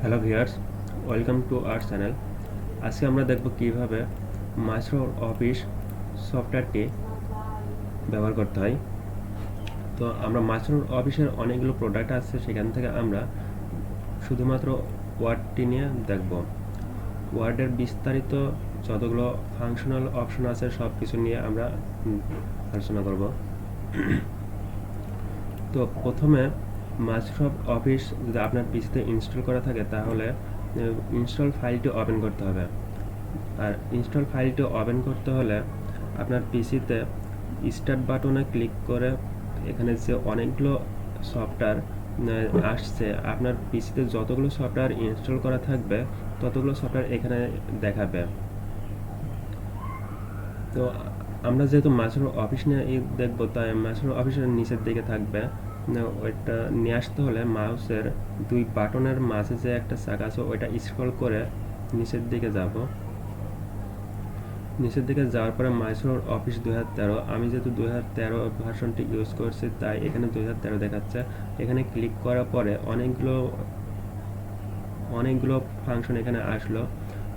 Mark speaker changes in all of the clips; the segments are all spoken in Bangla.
Speaker 1: Hello viewers, welcome to our channel. আজকে আমরা দেখব কিভাবে মাইক্রোসফট অফিস সফটওয়্যারটি ব্যবহার করতে হয়। তো আমরা মাইক্রোসফট অফিসের অনেকগুলো প্রোডাক্ট আছে, সেখান থেকে আমরা শুধুমাত্র ওয়ার্ডটি নিয়ে দেখব। ওয়ার্ডের বিস্তারিত যতগুলো ফাংশনাল অপশন আছে সব কিছু নিয়ে আমরা আলোচনা করব। তো প্রথমে মাইক্রোসফট অফিস যদি আপনার পিসিতে ইনস্টল করা থাকে তাহলে ইনস্টল ফাইলটি ওপেন করতে হবে। আর ইনস্টল ফাইলটি ওপেন করতে হলে আপনার পিসিতে স্টার্ট বাটনে ক্লিক করে এখানে যে অনেকগুলো সফটওয়্যার আসছে, আপনার পিসিতে যতগুলো সফটওয়্যার ইনস্টল করা থাকবে ততগুলো সফটওয়্যার এখানে দেখাবে। তো আমরা যেহেতু মাইক্রোসফট অফিস নিয়ে দেখবো, তাই মাইক্রোসফট অফিসের নিচের দিকে থাকবে। ওইটা নিয়ে আসতে হলে মাউসের দুই বাটনের মাঝে যে একটা চাকা আছে ওইটা স্ক্রল করে নিচের দিকে যাব। নিচের দিকে যাওয়ার পরে মাইক্রোসফট অফিস 2013, আমি যেহেতু 2013 ভার্সনটি ইউজ করছি তাই এখানে 2013 দেখাচ্ছে। এখানে ক্লিক করার পরে অনেকগুলো ফাংশন এখানে আসলো।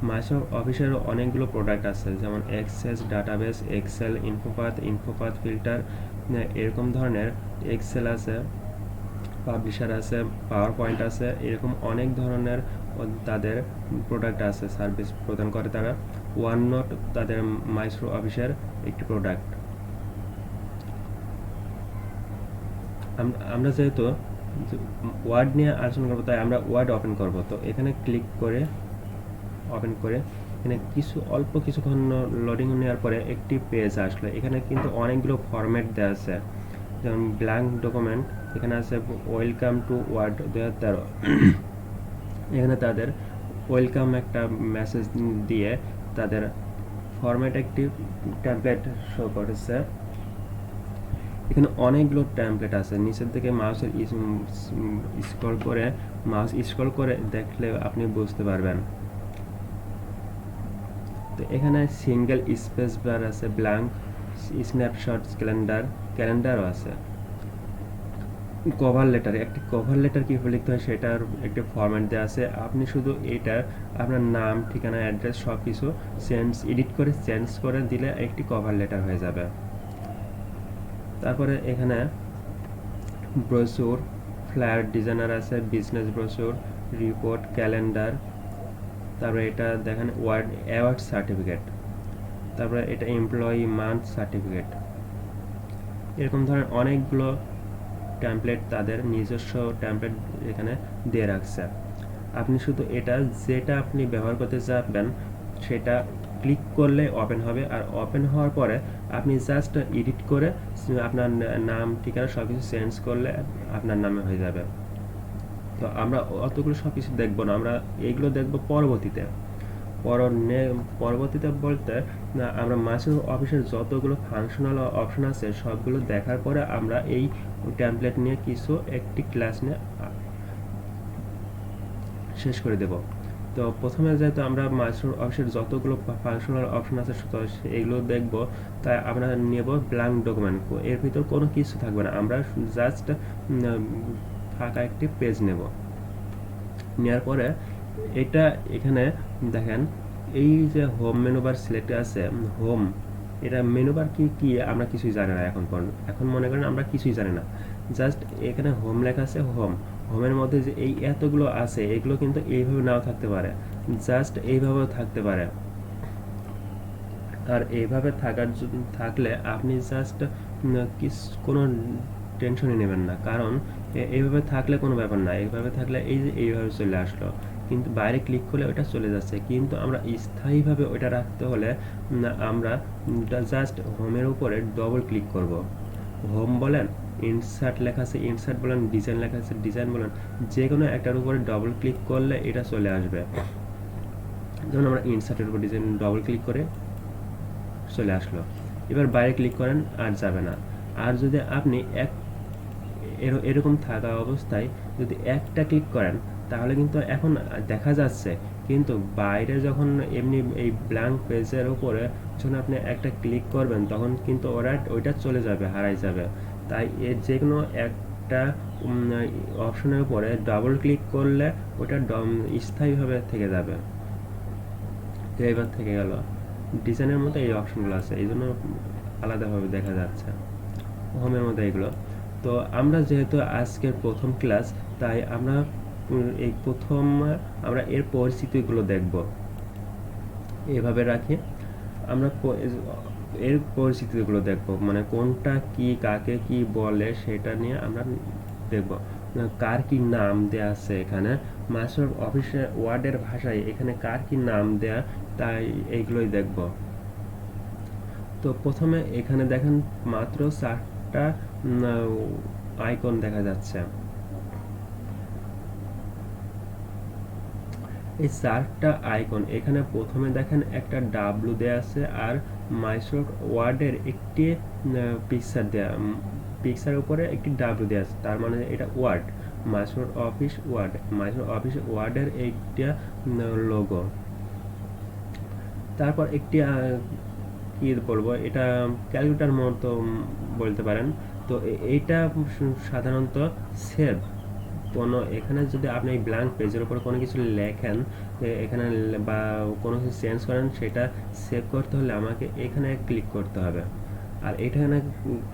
Speaker 1: মাইক্রোসফট অফিসের অনেকগুলো প্রোডাক্ট আছে, যেমন অ্যাক্সেস, ডাটাবেস, এক্সেল, ইনফোপাথ ফিল্টার, এরকম ধরনের এক্সেল আছে, পাবলিশার আছে, পাওয়ার পয়েন্ট আছে, এরকম অনেক ধরনের তাদের প্রোডাক্ট আছে, সার্ভিস প্রদান করে তারা। ওয়াননোট তাদের মাইক্রোসফট অফিসের একটি প্রোডাক্ট। আমরা যেহেতু ওয়ার্ড নিয়ে আলোচনা করবো তাই আমরা ওয়ার্ড ওপেন করব। তো এখানে ক্লিক করে ওপেন করে এখানে অল্প কিছুক্ষণ লোডিং নেওয়ার পরে একটি পেজ আসলো। এখানে কিন্তু অনেকগুলো ফরম্যাট দেওয়া আছে, যেমন ব্ল্যাঙ্ক ডকুমেন্ট, এখানে আছে ওয়েলকাম টু ওয়ার্ড 2013। এখানে তাদের ওয়েলকাম একটা মেসেজ দিয়ে তাদের ফরম্যাট একটি টেমপ্লেট শো করেছে। এখানে অনেকগুলো টেমপ্লেট আছে। নিচের দিকে মাউসের স্ক্রল করে দেখলে আপনি বুঝতে পারবেন। তো এখানে সিঙ্গেল স্পেস বার আছে, ব্ল্যাঙ্ক, স্ন্যাপশট, ক্যালেন্ডারও আছে। কভার লেটার কীভাবে লিখতে হয় সেটার একটি ফরম্যাট দেওয়া আছে। আপনি শুধু এটার আপনার নাম, ঠিকানা, অ্যাড্রেস সব কিছু এডিট করে চেঞ্জ করে দিলে একটি কভার লেটার হয়ে যাবে। তারপরে এখানে ব্রোশিউর, ফ্লায়ার ডিজাইনার আছে, বিজনেস ব্রোশিউর, রিপোর্ট, ক্যালেন্ডার, তারপরে এটা দেখেন অ্যাওয়ার্ড সার্টিফিকেট, তারপরে এটা এমপ্লয়ি মান্থ সার্টিফিকেট। এরকম ধরনের অনেকগুলো টেমপ্লেট, তাদের নিজস্ব টেমপ্লেট এখানে দিয়ে রাখছে। আপনি শুধু যেটা আপনি ব্যবহার করতে চাইবেন সেটা ক্লিক করলে ওপেন হবে, আর ওপেন হওয়ার পরে আপনি জাস্ট এডিট করে আপনার নাম, ঠিকানা সব কিছু চেঞ্জ করলে আপনার নামে হয়ে যাবে। তো আমরা অতগুলো সব কিছু দেখবো না, আমরা এইগুলো দেখবো পরবর্তীতে বলতে আমরা মাইক্রোসফট অফিসের যতগুলো ফাংশনাল অপশন আছে সবগুলো দেখার পরে আমরা এই টেমপ্লেট নিয়ে একটি ক্লাস নিয়ে শেষ করে দেব। তো প্রথমে যেহেতু আমরা মাইক্রোসফট অফিসের যতগুলো ফাংশনাল অপশন আছে এগুলো দেখব, তাই আমরা নেব ব্ল্যাঙ্ক ডকুমেন্ট। এর ভিতর কোনো কিছু থাকবে না, আমরা জাস্ট ফাঁকা একটি পেজ নেব। নেওয়ার পরে এখানে দেখেন এই যে হোম মেনু বার সিলেক্ট আছে, হোম, এটা মেনু বার কি আমরা কিছুই জানি না এখন মনে করেন আমরা কিছুই জানি না। জাস্ট এখানে হোম লেখা আছে, হোমের মধ্যে যে এই এতগুলো আছে এগুলো কিন্তু এইভাবে নাও থাকতে পারে, জাস্ট এইভাবেও থাকতে পারে। আর এইভাবে থাকলে আপনি জাস্ট কোনো টেনশনই নেবেন না, কারণ এইভাবে থাকলে কোনো ব্যাপার না। এইভাবে থাকলে এইভাবে চলে আসলো, কিন্তু বাইরে ক্লিক করলে ওটা চলে যাচ্ছে। কিন্তু আমরা স্থায়ীভাবে ওটা রাখতে হলে আমরা জাস্ট হোমের উপরে ডবল ক্লিক করব। হোম বলেন, ইনসার্ট লেখা আছে ইনসার্ট বলেন, ডিজাইন লেখা আছে ডিজাইন বলেন, যে কোনো একটার উপরে ডবল ক্লিক করলে এটা চলে আসবে। যেমন আমরা ইনসার্টের উপর ডিজাইন ডবল ক্লিক করে চলে আসলো। এবার বাইরে ক্লিক করেন, আর যাবে না। আর যদি আপনি এরকম থাকা অবস্থায় যদি একটা ক্লিক করেন তাহলে কিন্তু এখন দেখা যাচ্ছে, কিন্তু বাইরে যখন এমনি এই ব্ল্যাঙ্ক পেজের উপরে যখন আপনি একটা ক্লিক করবেন তখন কিন্তু ওইটা চলে যাবে, হারাই যাবে। তাই যে কোনো একটা অপশনের উপরে ডাবল ক্লিক করলে ওটা স্থায়ীভাবে থেকে যাবে। এইবার থেকে গেল ডিজাইনের মধ্যে এই অপশনগুলো আছে, এই জন্য আলাদাভাবে দেখা যাচ্ছে। হোমের মধ্যে এগুলো। তো আমরা যেহেতু আজকের প্রথম ক্লাস, তাই আমরা এই প্রথম আমরা এর পরিচিতিগুলো দেখব। এভাবে রাখি, আমরা এর পরিচিতিগুলো দেখব, মানে কোনটা কি কাকে কি বলে সেটা নিয়ে আমরা দেখব। কার কি নাম দেয়া আছে এখানে, মাইক্রোসফট অফিসের ওয়ার্ডের ভাষায় এখানে কার কি নাম দেয়া, তাই এইগুলোই দেখব। তো প্রথমে এখানে দেখেন মাত্র 4টা আইকন দেখা যাচ্ছে। এই 4টা আইকন এখানে প্রথমে দেখেন একটা ডাব্লু দেয়া আছে, আর মাইক্রোসফট ওয়ার্ডের একটি পিকচার দেয়া, পিকচারের উপরে একটি ডাব্লু দেয়া আছে, তার মানে এটা word, Microsoft office word, Microsoft office ওয়ার্ডের একটা লোগো। তারপর একটি কি বলবো, এটা ক্যালকুলেটর মতো বলতে পারেন। তো এইটা সাধারণত সেভ কোনো, এখানে যদি আপনি ব্ল্যাঙ্ক পেজের উপর কোনো কিছু লেখেন এখানে বা কোনো কিছু চেঞ্জ করেন, সেটা সেভ করতে হলে আমাকে এখানে ক্লিক করতে হবে। আর এখানে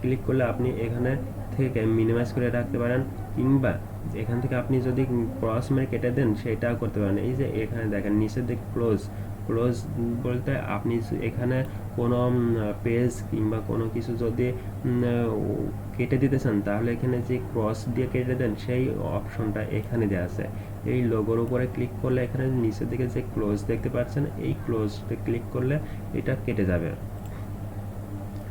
Speaker 1: ক্লিক করলে আপনি এখানে থেকে মিনিমাইজ করে রাখতে পারেন, কিংবা এখান থেকে আপনি যদি ক্রস মেরে কেটে দেন সেটাও করতে পারেন। এই যে এখানে দেখেন নিচের দিকে ক্লোজ, ক্লোজ বলতে আপনি এখানে কোনো পেজ কিংবা কোনো কিছু যদি কেটে দিতে চান, তাহলে এখানে যে ক্রস দিয়ে কেটে দেন সেই অপশনটা এখানে দেওয়া আছে। এই লোগোর উপরে ক্লিক করলে এখানে নিচের দিকে যে ক্লোজ দেখতে পাচ্ছেন, এই ক্লোজে ক্লিক করলে এটা কেটে যাবে।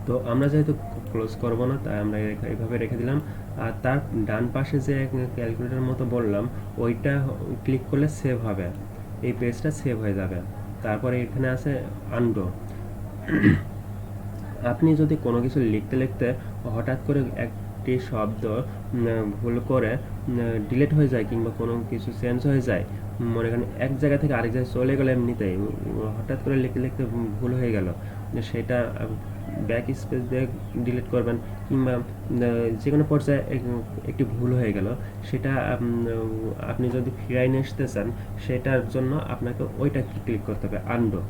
Speaker 1: তো আমরা যেহেতু ক্লোজ করব না, তাই আমরা এইভাবে রেখে দিলাম। আর তার ডান পাশে যে ক্যালকুলেটর মতো বললাম, ওইটা ক্লিক করলে সেভ হবে, এই পেজটা সেভ হয়ে যাবে। তারপরে এখানে আছে আনডু। আপনি যদি কোনো কিছু লিখতে লিখতে হঠাৎ করে একটি শব্দ ভুল করে ডিলিট হয়ে যায়, কিংবা কোনো কিছু চেঞ্জ হয়ে যায়, মনে করেন এক জায়গা থেকে আরেক জায়গায় চলে গেলে এমনিতেই হঠাৎ করে লিখতে লিখতে ভুল হয়ে গেল, সেটা ব্যাক স্পেস দিয়ে ডিলিট করবেন, কিংবা যে কোনো পর্যায়ে একটি ভুল হয়ে গেল, সেটা আপনি যদি ফিরাই নিয়ে আসতে চান, সেটার জন্য আপনাকে ওইটা ক্লিক করতে হবে, আনডু।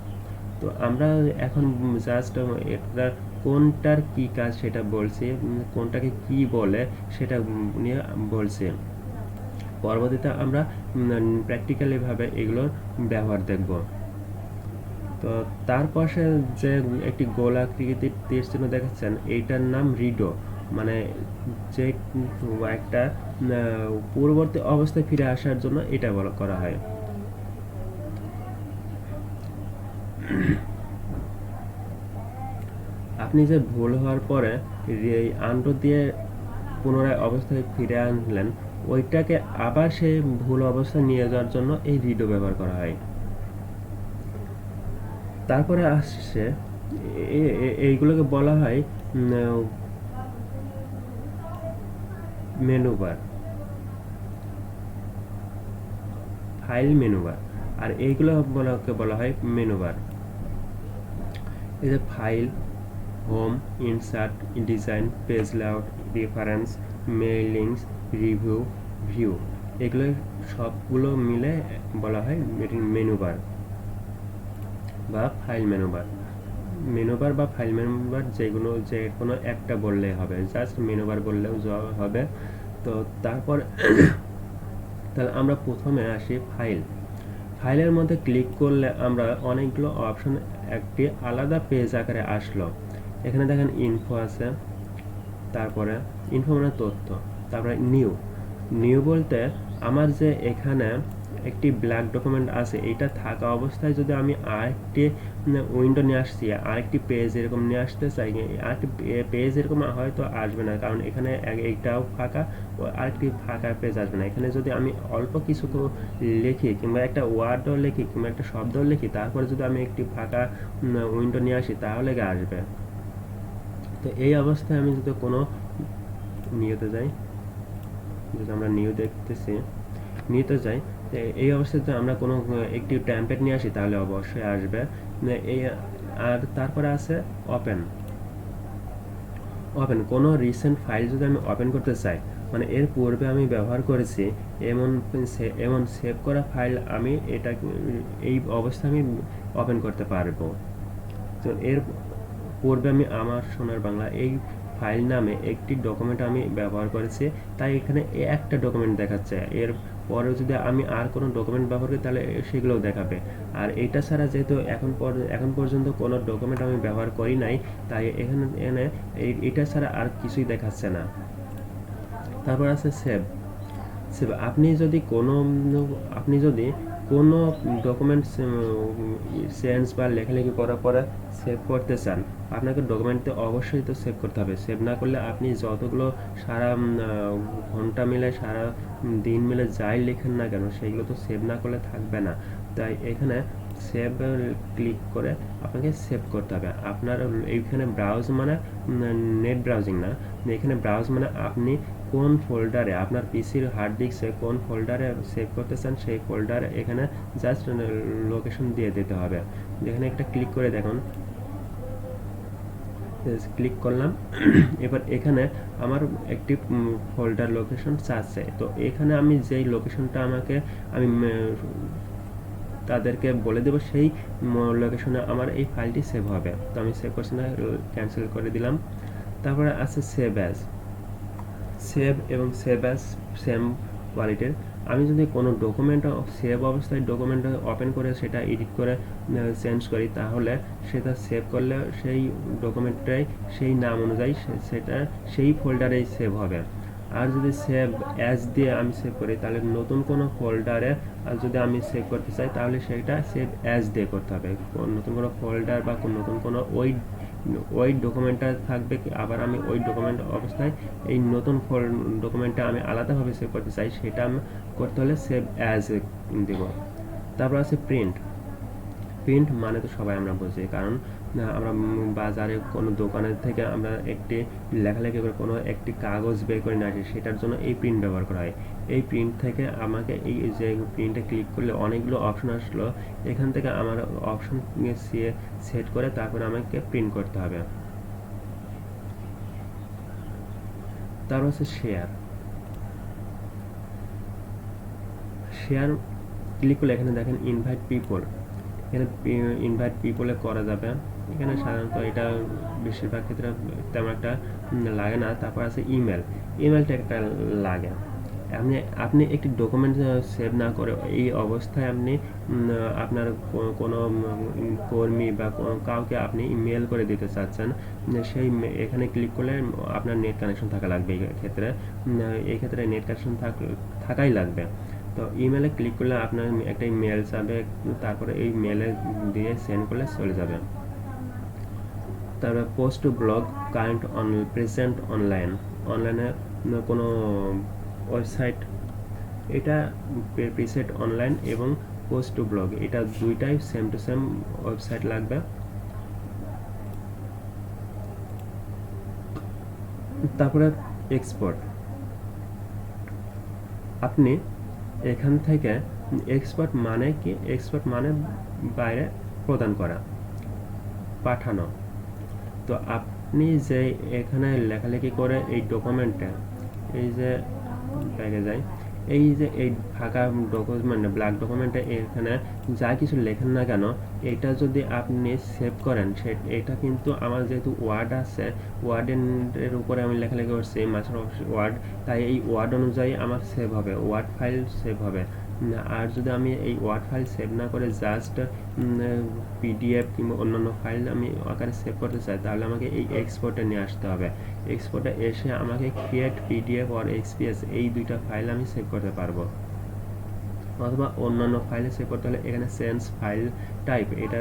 Speaker 1: তো আমরা এখন জাস্ট এটা কোনটার কি কাজ সেটা বলছি, কোনটাকে কি বলে সেটা নিয়ে বলছি। পরবর্তীতে আমরা প্র্যাকটিক্যালি ভাবে এগুলোর ব্যবহার দেখব। তো তার পাশে যে একটি গোলাকৃতির তীর চিহ্ন দেখাচ্ছেন, এইটার নাম রিডো, মানে যে একটা পূর্ববর্তী অবস্থায় ফিরে আসার জন্য এটা করা হয়। আপনি যে ভুল হওয়ার পরে এই আনডু দিয়ে পুনরায় অবস্থায় ফিরে আনলেন, ওইটাকে আবার সেই ভুল অবস্থায় নিয়ে যাওয়ার জন্য এই রিডো ব্যবহার করা হয়। তারপরে আসছে এইগুলোকে বলা হয় menu bar, file menu bar, আর এইগুলো বলা হয় মেনু বার। এই যে file, home, insert, design, page layout, reference, mailings, review, view, এগুলো সবগুলো মিলে বলা হয় মেনু বার বা file menu bar. Menu bar বা ফাইল মেনু বার যে কোনো একটা বললেই হবে, জাস্ট মেনু বার বললেও হবে। তো তারপর তাহলে আমরা প্রথমে আসি ফাইল। ফাইলের মধ্যে ক্লিক করলে আমরা অনেকগুলো অপশন একটি আলাদা পেজ আকারে আসলো। এখানে দেখেন ইনফো আছে, তারপরে ইনফো মানে তথ্য, তারপরে নিউ। নিউ বলতে আমার যে এখানে একটি ব্ল্যাক ডকুমেন্ট আছে, এইটা থাকা অবস্থায় যদি আমি আরেকটি উইন্ডো নিয়ে আসছি, আরেকটি পেজ এরকম নিয়ে আসতে চাই, আরেকটি পেজ এরকম হয়তো আসবে না, কারণ এখানে এইটাও ফাঁকা, আরেকটি ফাঁকা পেজ আসবে না। এখানে যদি আমি অল্প কিছু লিখি, কিংবা একটা ওয়ার্ডও লিখি, কিংবা একটা শব্দও লিখি, তারপরে যদি আমি একটি ফাঁকা উইন্ডো নিয়ে আসি, তাহলে আসবে। তো এই অবস্থায় আমি যদি কোনো নিউতে যাই, যদি আমরা নিউ দেখতেছি, নিউতে যাই, এই অবস্থাতে আমরা কোনো একটি টেমপ্লেট নিয়ে আসি, তাহলে অবশ্যই আসবে এই। আর তারপরে আছে ওপেন। ওপেন কোনো রিসেন্ট ফাইল যদি আমি ওপেন করতে চাই, মানে এর পূর্বে আমি ব্যবহার করেছি এমন সেভ করা ফাইল আমি এটা এই অবস্থায় আমি ওপেন করতে পারবো। তো এর পূর্বে আমি আমার সোনার বাংলা এই ফাইল নামে একটি ডকুমেন্ট আমি ব্যবহার করেছি, তাই এখানে একটা ডকুমেন্ট দেখাচ্ছে। এর পরে যদি আমি আর কোনো ডকুমেন্ট ব্যবহার করি তাহলে সেগুলোও দেখাবে। আর এটা ছাড়া যেহেতু এখন পর্যন্ত কোনো ডকুমেন্ট আমি ব্যবহার করি নাই, তাই এখানে এটা ছাড়া আর কিছুই দেখাচ্ছে না। তারপর আছে সেভ। আপনি যদি কোনো ডকুমেন্টস চেঞ্জ বা লেখালেখি করার পরে সেভ করতে চান, আপনাকে ডকুমেন্টে অবশ্যই তো সেভ করতে হবে। সেভ না করলে আপনি যতগুলো সারা ঘন্টা মিলে সারা দিন মিলে যাই লেখেন না কেন সেগুলো তো সেভ না করলে থাকবে না। তাই এখানে সেভ ক্লিক করে আপনাকে সেভ করতে হবে। আপনার এইখানে ব্রাউজ মানে নেট ব্রাউজিং না, এখানে ব্রাউজ মানে আপনি কোন ফোল্ডারে আপনার পিসির হার্ড ডিস্কে কোন ফোল্ডারে সেভ করতে চান সেই ফোল্ডারে এখানে জাস্ট লোকেশন দিয়ে দিতে হবে। এখানে একটা ক্লিক করে দেখুন, ক্লিক করলাম। এবার এখানে আমার একটি ফোল্ডার লোকেশন চাচ্ছে, তো এখানে আমি যেই লোকেশনটা আমি তাদেরকে বলে দেবো সেই লোকেশনে আমার এই ফাইলটি সেভ হবে। তো আমি সেভ করছি না, ক্যান্সেল করে দিলাম। তারপরে আছে সেভ অ্যাজ। সেভ এবং সেভ অ্যাজ সেম কোয়ালিটির। আমি যদি কোনো ডকুমেন্ট সেভ অবস্থায় ডকুমেন্ট ওপেন করে সেটা এডিট করে চেঞ্জ করি, তাহলে সেটা সেভ করলে সেই ডকুমেন্টটাই সেই নাম অনুযায়ী সেটা সেই ফোল্ডারেই সেভ হবে। আর যদি সেভ অ্যাজ দিয়ে আমি সেভ করি তাহলে নতুন কোনো ফোল্ডারে যদি আমি সেভ করতে চাই তাহলে সেটা সেভ অ্যাজ দিয়ে করতে হবে। নতুন কোনো ফোল্ডার বা নতুন কোনো ওই ডকুমেন্টটা থাকবে, আবার আমি ওই ডকুমেন্ট অবস্থায় এই নতুন ডকুমেন্টটা আমি আলাদাভাবে সেভ করতে চাই, সেটা আমি করতে হলে সেভ অ্যাজ দেব। তারপর আছে প্রিন্ট। প্রিন্ট মানে তো সবাই আমরা বুঝি, কারণ আমরা বাজারে কোনো দোকানের থেকে আমরা একটি লেখালেখি করে কোনো একটি কাগজ বের করে নিয়ে আসি, সেটার জন্য এই প্রিন্ট ব্যবহার করা হয়। এই প্রিন্ট থেকে আমাকে এই যে প্রিন্টে ক্লিক করলে অনেকগুলো অপশন আসলো, এখান থেকে আমার অপশন সেট করে তারপর আমাকে প্রিন্ট করতে হবে। তারপর হচ্ছে শেয়ার। শেয়ার ক্লিক করলে এখানে দেখেন ইনভাইট পিপল, এখানে ইনভাইট পিপলে করা যাবে। এখানে সাধারণত এটা বেশিরভাগ ক্ষেত্রে তেমন একটা লাগে না। তারপর আছে ইমেল। ইমেলটা একটা লাগে। আপনি একটি ডকুমেন্ট সেভ না করে এই অবস্থায় আপনি আপনার কোনো কর্মী বা কাউকে আপনি ইমেল করে দিতে চাচ্ছেন, সেই এখানে ক্লিক করলে আপনার নেট কানেকশন থাকা লাগবে। এই ক্ষেত্রে নেট কানেকশন থাকাই লাগবে। তো ইমেলে ক্লিক করলে আপনার একটা মেল যাবে, তারপরে এই মেলে দিয়ে সেন্ড করলে চলে যাবে। তারপরে post to blog current present অনলাইনে কোনো ওয়েবসাইট, এটা প্রিসেট অনলাইন এবং পোস্ট টু ব্লগ এটা দুইটাই সেম টু সেম ওয়েবসাইট লাগবে। তারপরে এক্সপোর্ট। আপনি এখান থেকে এক্সপোর্ট মানে কি? এক্সপোর্ট মানে বাইরে প্রদান করা, পাঠানো। তো আপনি যে এখানে লেখালেখি করে এই ডকুমেন্টে এই যে ব্যাগে যায়, এই যে এই ফাঁকা ডকুমেন্ট ব্ল্যাক ডকুমেন্টে এখানে যা কিছু লেখেন না কেন, এটা যদি আপনি সেভ করেন এটা কিন্তু আমার যেহেতু ওয়ার্ড আছে, ওয়ার্ডের উপরে আমি লেখালেখি করছি মাইক্রোসফট ওয়ার্ড, তাই এই ওয়ার্ড অনুযায়ী আমার সেভ হবে, ওয়ার্ড ফাইল সেভ হবে। আর যদি আমি এই ওয়ার্ড ফাইল সেভ না করে জাস্ট পিডিএফ কিংবা অন্যান্য ফাইল আমি আকারে সেভ করতে চাই, তাহলে আমাকে এই এক্সপোর্টে নিয়ে আসতে হবে। এক্সপোর্টে এসে আমাকে ক্রিয়েট পিডিএফ আর এক্সপিএস এই দুইটা ফাইল আমি সেভ করতে পারবো। অথবা অন্যান্য ফাইলে সেভ করতে হলে এখানে চেঞ্জ ফাইল টাইপ এটা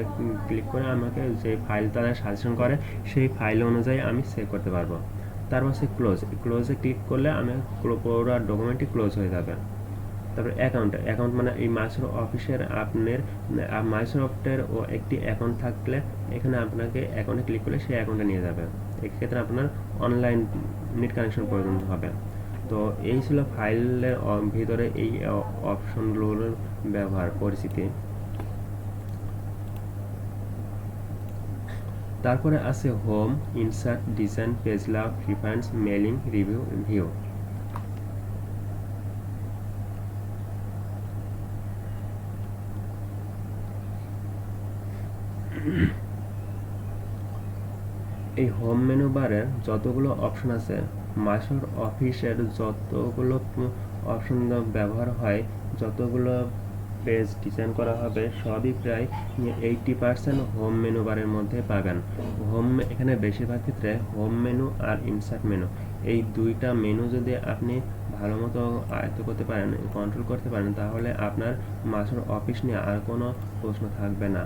Speaker 1: ক্লিক করে আমাকে যে ফাইল তারা সাজেশন করে সেই ফাইল অনুযায়ী আমি সেভ করতে পারবো। তারপর হচ্ছে ক্লোজে ক্লিক করলে আমি পুরো ডকুমেন্টটি ক্লোজ হয়ে যাবে। তারপরে অ্যাকাউন্ট মানে এই মাইক্রোসফট অফিসের আপনার মাইক্রোসফটের ও একটি অ্যাকাউন্ট থাকলে এখানে আপনাকে অ্যাকাউন্টে ক্লিক করলে সেই অ্যাকাউন্টে নিয়ে যাবে। এক্ষেত্রে আপনার অনলাইন নেট কানেকশন প্রয়োজন হবে। তো এই ছিল ফাইলের ভিতরে এই অপশনগুলোর ব্যবহার পরিচিতি। তারপরে আছে home, insert, design, page layout, preference, mailing, review, view. এই হোম মেনু বারের যতগুলো অপশন আছে, মাইক্রোসফট অফিসের যতগুলো অপশন ব্যবহার হয়, যতগুলো পেজ ডিজাইন করা হবে, সবই প্রায় 80% হোম মেনু বারের মধ্যে পাবেন। এখানে বেশিরভাগ ক্ষেত্রে হোম মেনু আর ইনসার্ট মেনু, এই দুইটা মেনু যদি আপনি ভালো মতো আয়ত্ত করতে পারেন, কন্ট্রোল করতে পারেন, তাহলে আপনার মাইক্রোসফট অফিস নিয়ে আর কোনো প্রশ্ন থাকবে না।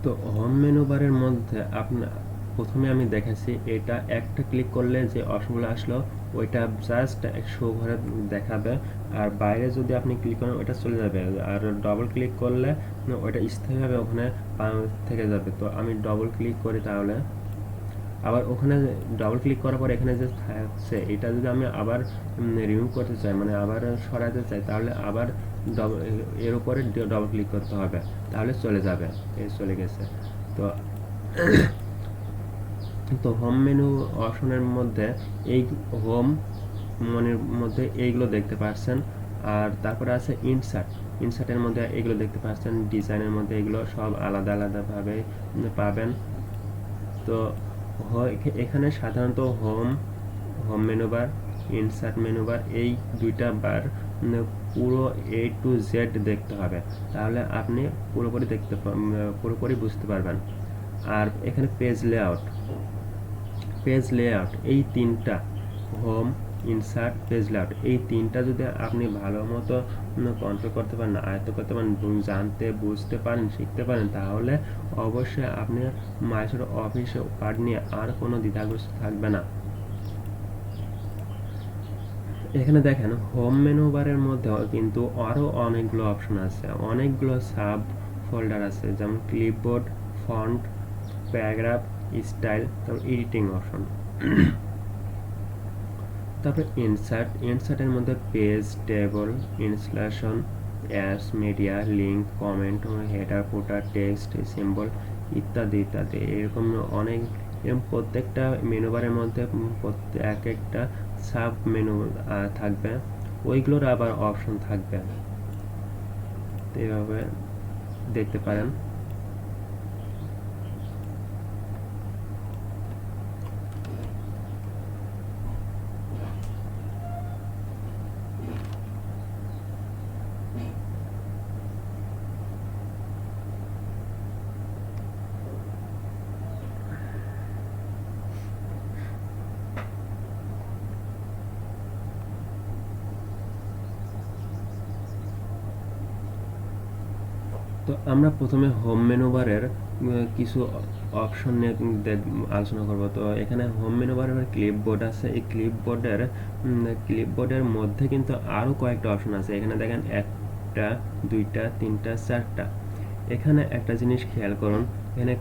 Speaker 1: তো হোম মেনু বারের মধ্যে আপনার প্রথমে আমি দেখাচ্ছি, এটা একটা ক্লিক করলে যে অপশনগুলো আসলো ওইটা জাস্ট শো করে দেখাবে, আর বাইরে যদি আপনি ক্লিক করেন ওটা চলে যাবে, আর ডবল ক্লিক করলে ওইটা স্থায়ীভাবে ওখানে থেকে যাবে। তো আমি ডবল ক্লিক করি, তাহলে আবার ওখানে ডবল ক্লিক করার পর এখানে যে থাকছে এটা যদি আমি আবার রিমুভ করতে চাই, মানে আবার সরাতে চাই, তাহলে আবার এর উপরে ডবল ক্লিক করতে হবে, তাহলে চলে যাবে। এই চলে গেছে। তো তো হোম মেনু অপশনের মধ্যে এই হোম মনের মধ্যে এইগুলো দেখতে পাচ্ছেন, আর তারপরে আছে ইনসার্টের মধ্যে এগুলো দেখতে পাচ্ছেন, ডিজাইনের মধ্যে এগুলো সব আলাদা আলাদাভাবে পাবেন। তো এখানে সাধারণত home menu bar, insert menu bar, এই দুইটা বার পুরো A to Z দেখতে হবে, তাহলে আপনি পুরোপুরি বুঝতে পারবেন। আর এখানে পেজ লেআউট এই তিনটা, হোম, ইনসার্ট, পেজ লেআউট, এই তিনটা যদি আপনি ভালো মতো কন্ট্রোল করতে পারেন, আয়ত্ত করতে পারেন, জানতে বুঝতে পারেন, শিখতে পারেন, তাহলে অবশ্যই আপনি মাইক্রোসফট অফিস ওয়ার্ড নিয়ে আর কোনো দ্বিধাগ্রস্ত থাকবে না। এখানে দেখেন হোম মেনু বারের মধ্যে কিন্তু আরও অনেকগুলো অপশন আছে, অনেকগুলো সাব ফোল্ডার আছে, যেমন ক্লিপবোর্ড, ফন্ট, প্যারাগ্রাফ, স্টাইল, তারপর এডিটিং অপশন। তারপরে ইনসার্টের মধ্যে page, table, installation, apps, media, link, comment, header, footer, text, symbol ইত্যাদি ইত্যাদি, এরকম অনেক, প্রত্যেকটা মেনু বারের মধ্যে এক একটা সাব মেনু থাকবে, ওইগুলোর আবার অপশন থাকবে, এইভাবে দেখতে পারেন। তো আমরা প্রথমে হোম মেনু বারের কিছু অপশন নিয়ে আলোচনা করব। তো এখানে হোম মেনু বারের ক্লিপবোর্ড আছে, এই ক্লিপবোর্ডের মধ্যে কিন্তু আরও কয়েকটা অপশন আছে। এখানে দেখেন 1টা 2টা 3টা 4টা। এখানে একটা জিনিস খেয়াল করুন, এখানে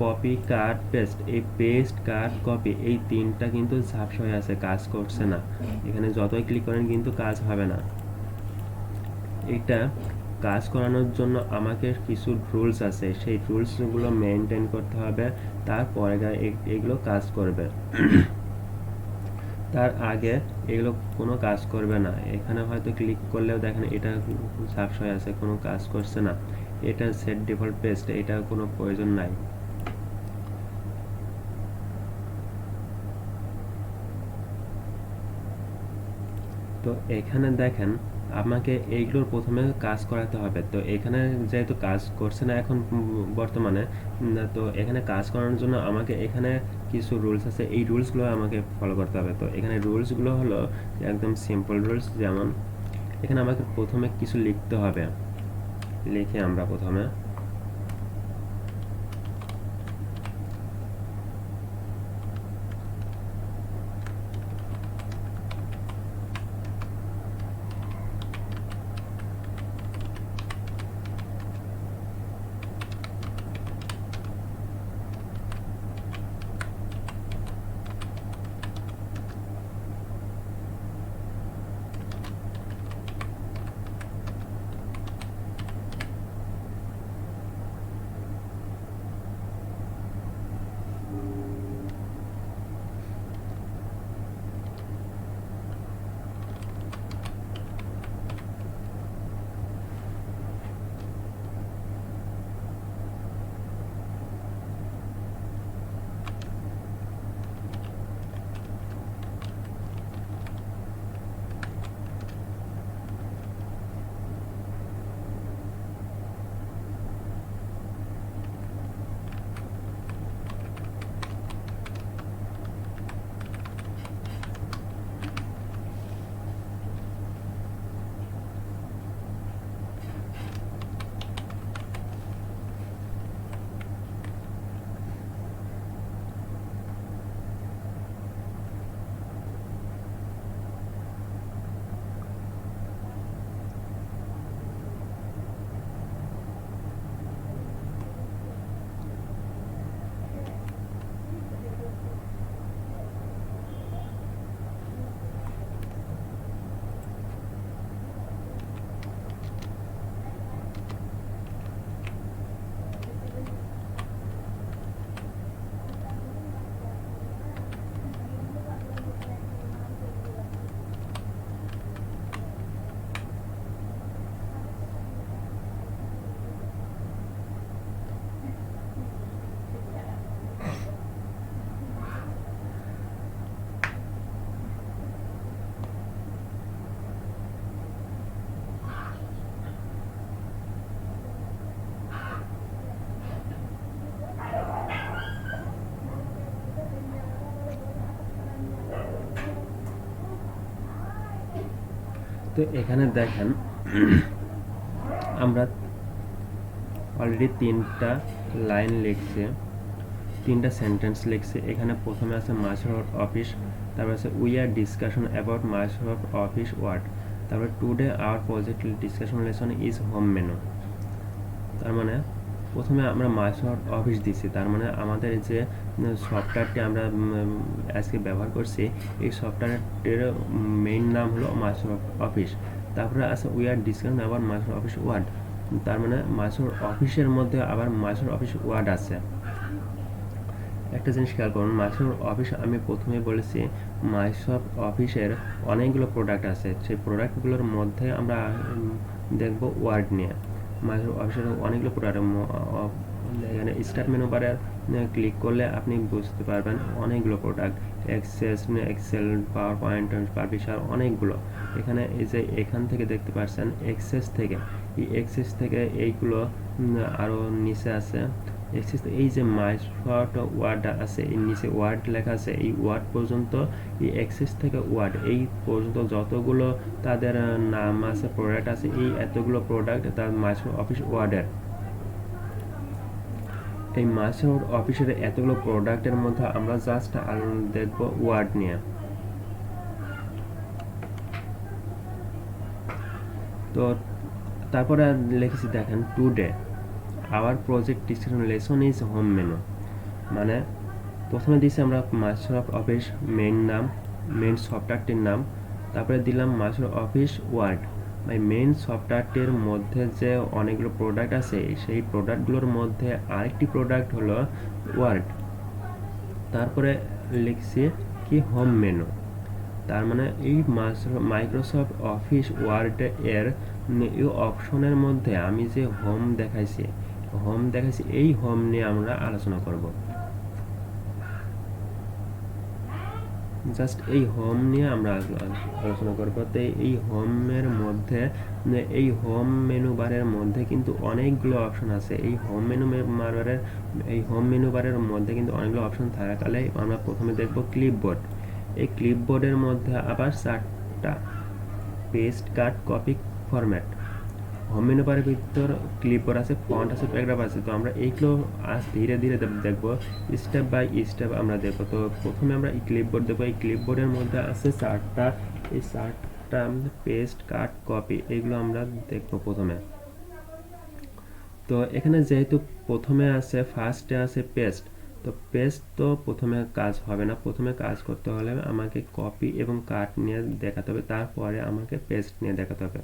Speaker 1: কপি, কাট, পেস্ট, এই পেস্ট, কাট, কপি, এই তিনটা কিন্তু ঝাপসা হয়ে আছে, কাজ করছে না। এখানে যতই ক্লিক করেন কিন্তু কাজ হবে না। এটা কাজ করানোর জন্য আমাকে কিছু রুলস আছে, সেই রুলসগুলো মেনটেন করতে হবে, তারপরে এগুলো কাজ করবে। তার আগে এগুলো কোনো কাজ করবে না। এখানে হয়তো ক্লিক করলেও দেখেন এটা ঝাপসা হয়ে আছে, কোনো কাজ করছে না। এটা সেট ডিফল্ট পেস্ট, এটা কোনো প্রয়োজন নাই। তো এখানে দেখেন আমাকে এইগুলোর প্রথমে কাজ করাতে হবে। তো এখানে যেহেতু কাজ করছে না এখন বর্তমানে, তো এখানে কাজ করানোর জন্য আমাকে এখানে কিছু রুলস আছে, এই রুলসগুলো আমাকে ফলো করতে হবে। তো এখানে রুলসগুলো হলো একদম সিম্পল রুলস, যেমন এখানে আমাকে প্রথমে কিছু লিখতে হবে, লিখে আমরা প্রথমে তো এখানে দেখেন আমরা অলরেডি 3টা লাইন লিখছি, 3টা সেন্টেন্স লিখছি। এখানে প্রথমে আছে মাইক্রোসফট অফিস, তারপর আছে we are discussion about Microsoft office word, তারপরে today our project discussion lesson is home menu. তার মানে প্রথমে আমরা মাইক্রোসফট অফিস দিছি, তার মানে আমাদের যে সফটওয়্যারটি আমরা আজকে ব্যবহার করছি এই সফটওয়্যারটির মেইন নাম হলো মাইক্রোসফট অফিস। তারপরে আছে we are discussion about Microsoft office word, তার মানে মাইক্রোসফট অফিসের মধ্যে আবার মাইক্রোসফট অফিস ওয়ার্ড আছে। একটা জিনিস খেয়াল করুন, মাইক্রোসফট অফিস আমি প্রথমে বলেছি মাইক্রোসফট অফিসের অনেকগুলো প্রোডাক্ট আছে, সেই প্রোডাক্টগুলোর মধ্যে আমরা দেখব ওয়ার্ড নিয়ে। মাইক্রোসফট অফিসের অনেকগুলো প্রোডাক্ট, এখানে স্টার্ট মেনু বারে ক্লিক করলে আপনি বুঝতে পারবেন অনেকগুলো product, excel, PowerPoint, publisher, অনেকগুলো। এখানে এই যে এখান থেকে দেখতে পাচ্ছেন এক্সেস থেকে, এই এক্সেস থেকে এইগুলো আরও নিচে আছে। এই যে মাইক্রোসফট ওয়ার্ড আছে, এই নিচে ওয়ার্ড লেখা আছে, এই ওয়ার্ড পর্যন্ত, এই অ্যাক্সেস থেকে ওয়ার্ড এই পর্যন্ত যতগুলো তাদের নাম আছে, প্রোডাক্ট আছে, এই এতগুলো প্রোডাক্ট তার মাইক্রোসফট অফিস ওয়ার্ডের। এই মাইক্রোসফট অফিসের এতগুলো প্রোডাক্টের মধ্যে আমরা জাস্ট দেখব ওয়ার্ড নিয়ে। তো তারপরে লিখেছি দেখেন today our project discussion lesson is home menu. মানে প্রথমে দিয়েছি আমরা মাইক্রোসফট অফিস মেইন নাম, মেইন সফটওয়্যারটির নাম, তারপরে দিলাম মাইক্রোসফট অফিস ওয়ার্ড। মেইন সফটওয়্যারটির মধ্যে যে অনেকগুলো প্রোডাক্ট আছে সেই প্রোডাক্টগুলোর মধ্যে আরেকটি প্রোডাক্ট হলো ওয়ার্ড। তারপরে লিখছি কি হোম মেনু, তার মানে এই মাইক্রোসফট অফিস ওয়ার্ড এর এই অপশনের মধ্যে আমি যে হোম দেখাইছি এই হোম নিয়ে আমরা আলোচনা করব। জাস্ট এই হোম নিয়ে আমরা আলোচনা করব। তো এই হোমের মধ্যে, এই হোম মেনু বারের মধ্যে কিন্তু অনেকগুলো অপশন আছে। এই হোম মেনু বারের মধ্যে কিন্তু অনেকগুলো অপশন থাকাকালে আমরা প্রথমে দেখব ক্লিপবোর্ড। এই ক্লিপবোর্ডের মধ্যে আবার 4টা পেস্ট, কাট, কপি, ফরম্যাট। হোম মেনু বারের ভিতর ক্লিপবোর্ড আছে, ফন্ট আছে, প্যারাগ্রাফ আছে। তো আমরা এইগুলো আজ ধীরে ধীরে দেখব, স্টেপ বাই স্টেপ আমরা দেখব। তো প্রথমে আমরা এই ক্লিপবোর্ড দেখব। এই ক্লিপবোর্ডের মধ্যে আছে 4টা, এই 4টা পেস্ট, কাট, কপি, এইগুলো আমরা দেখব প্রথমে। তো এখানে যেহেতু প্রথমে আছে, ফার্স্টে আছে পেস্ট, তো পেস্ট তো প্রথমে কাজ হবে না, প্রথমে কাজ করতে হলে আমাকে কপি এবং কাট নিয়ে দেখাতে হবে, তারপরে আমাকে পেস্ট নিয়ে দেখাতে হবে।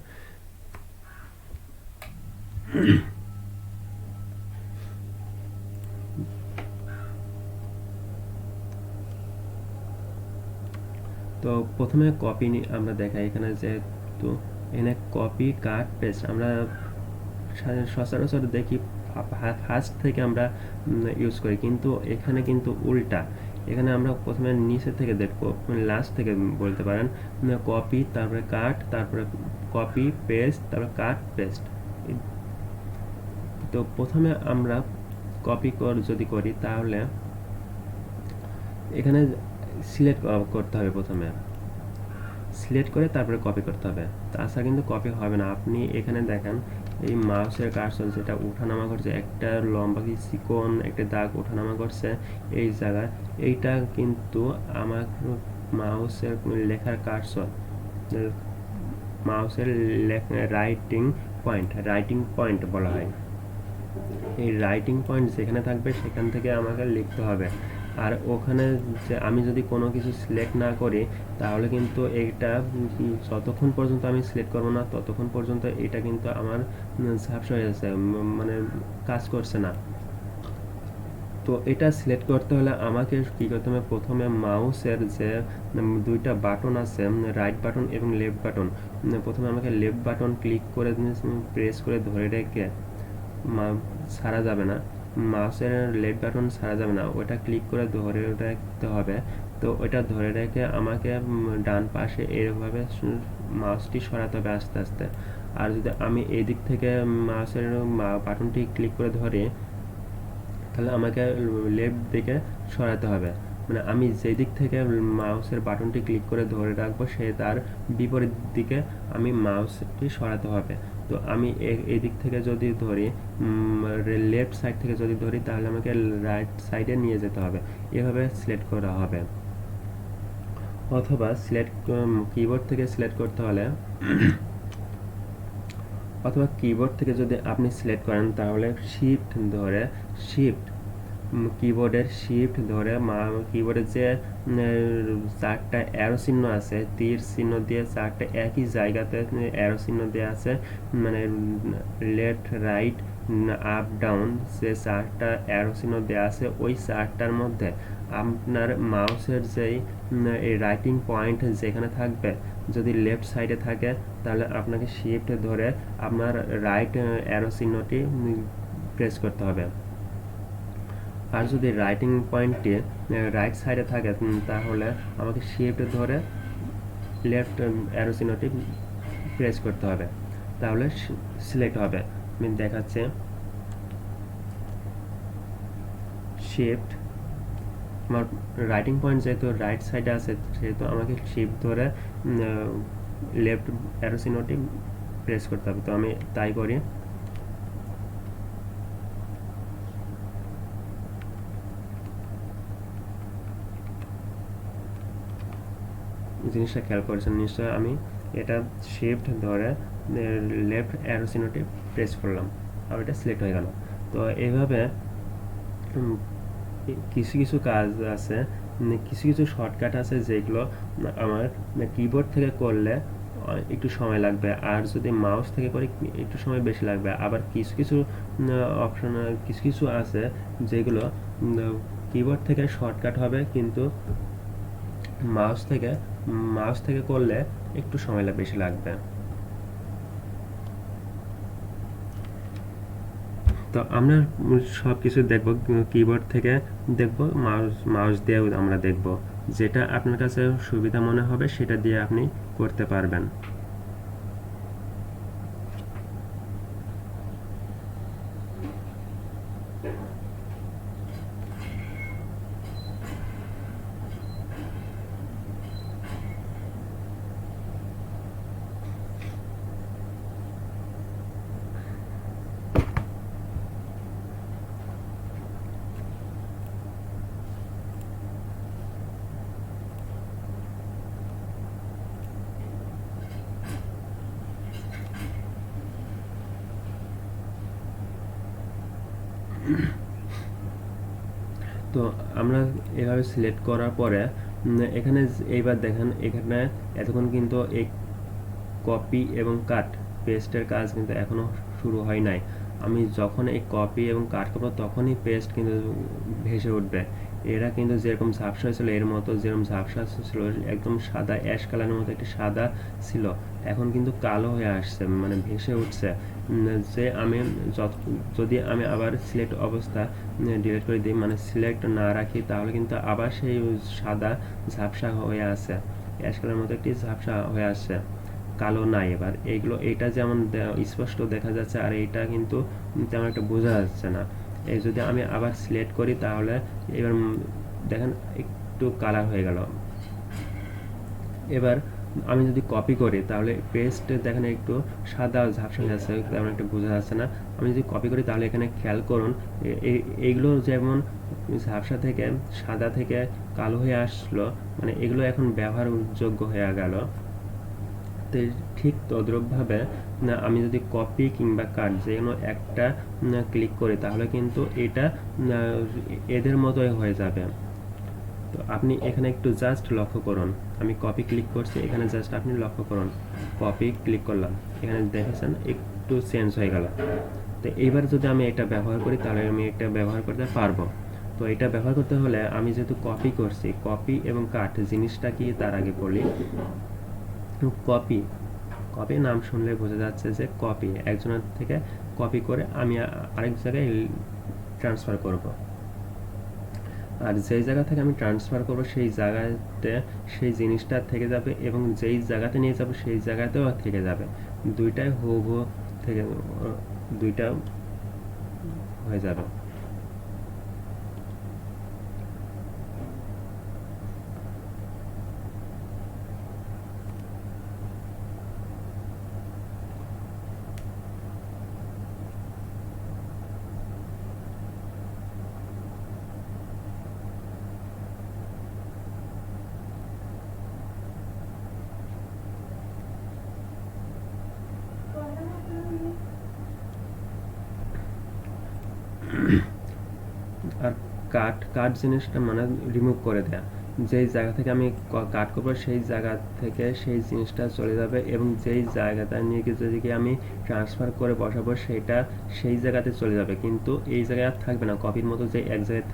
Speaker 1: তো প্রথমে কপি আমরা দেখাই। এখানে যেহেতু এখানে কপি, কাট, পেস্ট আমরা সচরাচর দেখি ফার্স্ট থেকে আমরা ইউজ করি, কিন্তু এখানে কিন্তু উল্টা। এখানে আমরা প্রথমে নিচে থেকে দেখব, লাস্ট থেকে বলতে পারেন, কপি, তারপরে কাট, তারপরে কপি, পেস্ট, তারপরে কাট, পেস্ট। তো প্রথমে আমরা কপি যদি করি তাহলে এখানে সিলেক্ট করতে হবে, প্রথমে সিলেক্ট করে তারপরে কপি করতে হবে, তাছাড়া কিন্তু কপি হবে না। আপনি এখানে দেখেন এই মাউসের কার্সর যেটা ওঠানামা করছে, একটা লম্বা কি চিকন একটা দাগ ওঠানামা করছে এই জায়গায়, এইটা কিন্তু আমার মাউসের লেখার কার্সর, মাউসের রাইটিং পয়েন্ট বলা হয়। এই রাইটিং পয়েন্ট যেখানে থাকবে সেখান থেকে আমাকে লিখতে হবে। আর ওখানে যে আমি যদি কোনো কিছু সিলেক্ট না করি তাহলে কিন্তু এইটা যতক্ষণ পর্যন্ত আমি সিলেক্ট করবো না ততক্ষণ পর্যন্ত এটা কিন্তু আমার ঝাপসা হয়ে যাচ্ছে, মানে কাজ করছে না। তো এটা সিলেক্ট করতে হলে আমাকে কি করতে হবে, প্রথমে মাউসের যে 2টা বাটন আছে, রাইট বাটন এবং লেফট বাটন, প্রথমে আমাকে লেফট বাটন ক্লিক করে প্রেস করে ধরে রেখে, ছাড়া যাবে না, মাউসের লেফট বাটন ছাড়া যাবে না, ওটা ক্লিক করে ধরে রাখতে হবে। তো ওটা ধরে রেখে আমাকে ডান পাশে এরভাবে মাউসটি সরাতে হবে আস্তে আস্তে। আর যদি আমি এই দিক থেকে মাউসের বাটনটি ক্লিক করে ধরি তাহলে আমাকে লেফট দিকে সরাতে হবে। মানে আমি যেই দিক থেকে মাউসের বাটনটি ক্লিক করে ধরে রাখবো সে তার বিপরীত দিকে আমি মাউসটি সরাতে হবে। তো আমি এই দিক থেকে যদি ধরি, লেফট সাইড থেকে যদি ধরি, তাহলে আমাকে রাইট সাইডে নিয়ে যেতে হবে। এভাবে সিলেক্ট করা হবে। অথবা কিবোর্ড থেকে সিলেক্ট করতে হলে অথবা কিবোর্ড থেকে যদি আপনি সিলেক্ট করেন তাহলে কিবোর্ডের শিফট ধরে কিবোর্ডের যে চারটা অ্যারো চিহ্ন আছে, তীর চিহ্ন দিয়ে চারটা একই জায়গাতে অ্যারো চিহ্ন দেওয়া আছে, মানে লেফট রাইট আপ ডাউন, যে চারটা অ্যারো চিহ্ন দেওয়া আছে ওই চারটার মধ্যে আপনার মাউসের যেই এই রাইটিং পয়েন্ট যেখানে থাকবে, যদি লেফট সাইডে থাকে তাহলে আপনাকে শিফট ধরে আপনার রাইট অ্যারো চিহ্নটি প্রেস করতে হবে। আর যদি রাইটিং পয়েন্টটি রাইট সাইডে থাকে তাহলে আমাকে শিফট ধরে লেফট অ্যারো চিহ্নটি প্রেস করতে হবে, তাহলে সিলেক্ট হবে। আমি দেখাচ্ছি, শিফট, আমার রাইটিং পয়েন্ট যেহেতু রাইট সাইডে আছে সেহেতু আমাকে শিফট ধরে লেফট অ্যারো চিহ্নটি প্রেস করতে হবে। তো আমি তাই করি। জিনিসটা খেয়াল করেছেন নিশ্চয়, আমি এটা শিফট ধরে লেফট অ্যারো চিহ্নটি প্রেস করলাম আর এটা সিলেক্ট হয়ে গেল। তো এইভাবে কিছু কিছু কাজ আছে, কিছু কিছু শর্টকাট আছে যেগুলো আমার কিবোর্ড থেকে করলে একটু সময় লাগবে, আর যদি মাউস থেকে করি একটু সময় বেশি লাগবে। আবার কিছু কিছু অপশন কিছু কিছু আছে যেগুলো কিবোর্ড থেকে শর্টকাট হবে, কিন্তু মাউস থেকে করলে একটু সময় বেশি লাগবে। তো আমরা সব কিছু দেখব, কিবোর্ড থেকে দেখব, মাউস দিয়েও আমরা দেখব। যেটা আপনার কাছে সুবিধা মনে হবে সেটা দিয়ে আপনি করতে পারবেন। তো আমরা এভাবে সিলেক্ট করার পরে এখানে এইবার দেখেন, এখানে এতক্ষণ কিন্তু এই কপি এবং কাট পেস্টের কাজ কিন্তু এখনো শুরু হয় নাই। আমি যখন এই কপি এবং কাট করবো তখনই পেস্ট কিন্তু ভেসে উঠবে। এরা কিন্তু যেরকম ঝাপসা হয়েছিল, এর মতো যেরকম ঝাপসা ছিল একদম সাদা অ্যাশ কালারের মতো একটি সাদা ছিল, এখন কিন্তু কালো হয়ে আসছে, মানে ভেসে উঠছে। যে আমি যদি আমি আবার সিলেক্ট অবস্থা ডিলিট করে দিই, মানে সিলেক্ট না রাখি, তাহলে কিন্তু আবার সেই সাদা ঝাপসা হয়ে আছে, অ্যাশ কালারের মতো একটি ঝাপসা হয়ে আসছে, কালো নাই। এবার এইটা যেমন স্পষ্ট দেখা যাচ্ছে, আর এইটা কিন্তু তেমন একটা বোঝা যাচ্ছে না। এই যদি আমি আবার সিলেক্ট করি তাহলে এবার দেখেন একটু কালার হয়ে গেল। এবার আমি যদি কপি করি তাহলে পেস্ট দেখেন একটু সাদা ঝাপসা হয়ে যাচ্ছে, তেমন একটা বোঝা যাচ্ছে না। আমি যদি কপি করি তাহলে এখানে খেয়াল করুন, এইগুলো যেমন ঝাপসা থেকে সাদা থেকে কালো হয়ে আসলো, মানে এগুলো এখন ব্যবহারযোগ্য হয়ে গেল। ঠিক তদ্রূপভাবে আমি যদি কপি কিংবা কাট যে কোনো একটা ক্লিক করি তাহলে কিন্তু এটা এদের মতোই হয়ে যাবে। তো আপনি এখানে একটু জাস্ট লক্ষ্য করুন, আমি কপি ক্লিক করছি, এখানে জাস্ট আপনি লক্ষ্য করুন, কপি ক্লিক করলাম, এখানে দেখেছেন একটু চেঞ্জ হয়ে গেল। তো এইবার যদি আমি এটা ব্যবহার করি তাহলে আমি এটা ব্যবহার করতে পারবো। তো এটা ব্যবহার করতে হলে আমি যেহেতু কপি করছি, কপি এবং কাট জিনিসটা কি তার আগে বলি। কপি নাম শুনলে বোঝা যাচ্ছে যে কপি, একজনের থেকে কপি করে আমি আরেক জায়গায় ট্রান্সফার করব। আর যেই জায়গা থেকে আমি ট্রান্সফার করব সেই জায়গাতে সেই জিনিসটা থেকে যাবে, এবং যেই জায়গাতে নিয়ে যাব সেই জায়গাতেও থেকে যাবে, দুইটাই হুবহু থেকে দুইটা হয়ে যাবে। আর কাট জিনিসটা মানে রিমুভ করে দেয়া, যেই জায়গা থেকে আমি কাট করবো সেই জায়গা থেকে সেই জিনিসটা চলে যাবে এবং যেই জায়গাটা নিয়ে যদি আমি ট্রান্সফার করে বসাবো সেটা সেই জায়গাতে চলে যাবে, কিন্তু এই জায়গায় আর থাকবে না। কপির মতো যে এক জায়গায়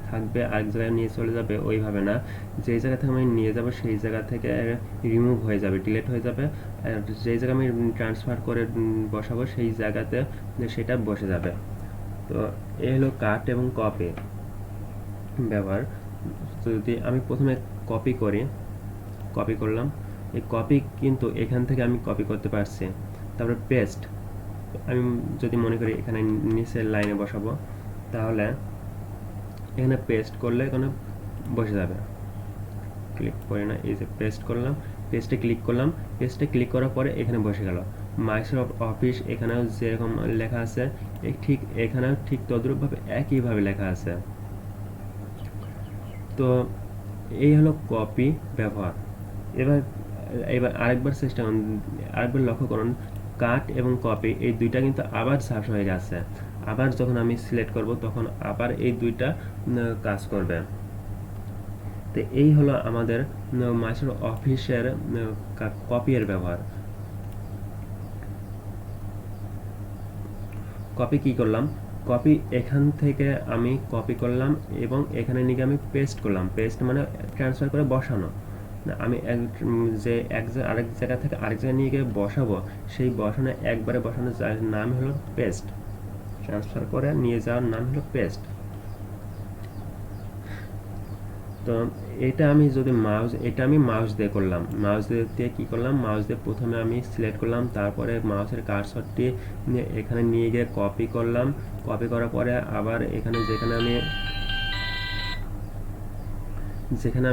Speaker 1: থাকবে আরেক জায়গায় নিয়ে চলে যাবে ওইভাবে না, যেই জায়গা থেকে আমি নিয়ে যাবো সেই জায়গা থেকে রিমুভ হয়ে যাবে, ডিলিট হয়ে যাবে। আর যেই জায়গায় আমি ট্রান্সফার করে বসাবো সেই জায়গাতে সেটা বসে যাবে। তো এই হলো কাট এবং কপি ব্যবহার। যদি আমি প্রথমে কপি করলাম, এই কপি কিন্তু এখান থেকে আমি কপি করতে পারছি। তারপরে পেস্ট, আমি যদি মনে করি এখানে নিচের লাইনে বসাবো, তাহলে এখানে পেস্ট করলে এখানে বসে যাবে। ক্লিক করি না, এই যে পেস্ট করলাম, পেস্টে ক্লিক করলাম, পেস্টে ক্লিক করার পরে এখানে বসে গেল। মাইক্রোসফট অফিস এখানেও যেরকম লেখা আছে ঠিক এখানেও ঠিক তদ্রূপভাবে একইভাবে লেখা আছে। তো এই হলো কপি ব্যবহার। এবার আরেকবার লক্ষ্য করুন, কাট এবং কপি এই দুইটা কিন্তু আবার সার্চ হয়ে গেছে। আবার যখন আমি সিলেক্ট করব তখন আবার এই দুইটা কাজ করবে। তো এই হলো আমাদের মাইক্রোসফট অফিসের কপি এর ব্যবহার। কপি কি করলাম, কপি এখান থেকে আমি কপি করলাম এবং এখানে নিয়ে আমি পেস্ট করলাম। পেস্ট মানে ট্রান্সফার করে বসানো। আমি আরেক জায়গা থেকে আরেক জায়গায় নিয়ে গিয়ে বসাবো, সেই একবারে বসানোর নাম হলো পেস্ট। ট্রান্সফার করে নিয়ে যাওয়ার নাম হলো পেস্ট। তো এটা আমি যদি মাউস দিয়ে করলাম, মাউস দিয়ে কি করলাম, মাউস দিয়ে প্রথমে আমি সিলেক্ট করলাম, তারপরে মাউসের কার্সরটি এখানে নিয়ে গিয়ে কপি করলাম। কপি করার পরে আবার এখানে যেখানে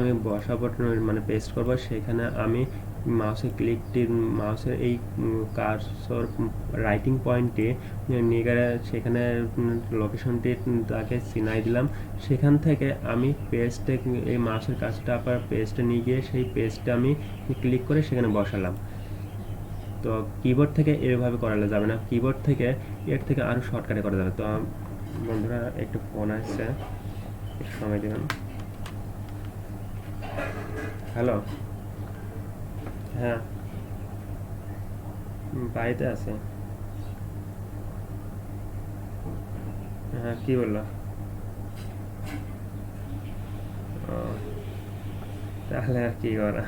Speaker 1: আমি বসাবো মানে পেস্ট করব, সেখানে আমি মাউসের এই কার্সর রাইটিং পয়েন্টে নিয়ে গেলে সেখানে লোকেশনটি তাকে চিনাই দিলাম। সেখান থেকে আমি পেস্টে এই মাউসের কাজটা আবার পেস্টে নিয়ে গিয়ে সেই পেস্টে আমি ক্লিক করে সেখানে বসালাম। তো কিবোর্ড থেকে এভাবে করালে যাবে না, কিবোর্ড থেকে এর থেকে আরও শর্টকাটে করা যাবে। তো বন্ধুরা একটু ফোন আসছে, একটু সময় দেবেন। হ্যালো, হ্যাঁ বাড়িতে আছে। হ্যাঁ কি বললো? ও, তাহলে আর কি করা।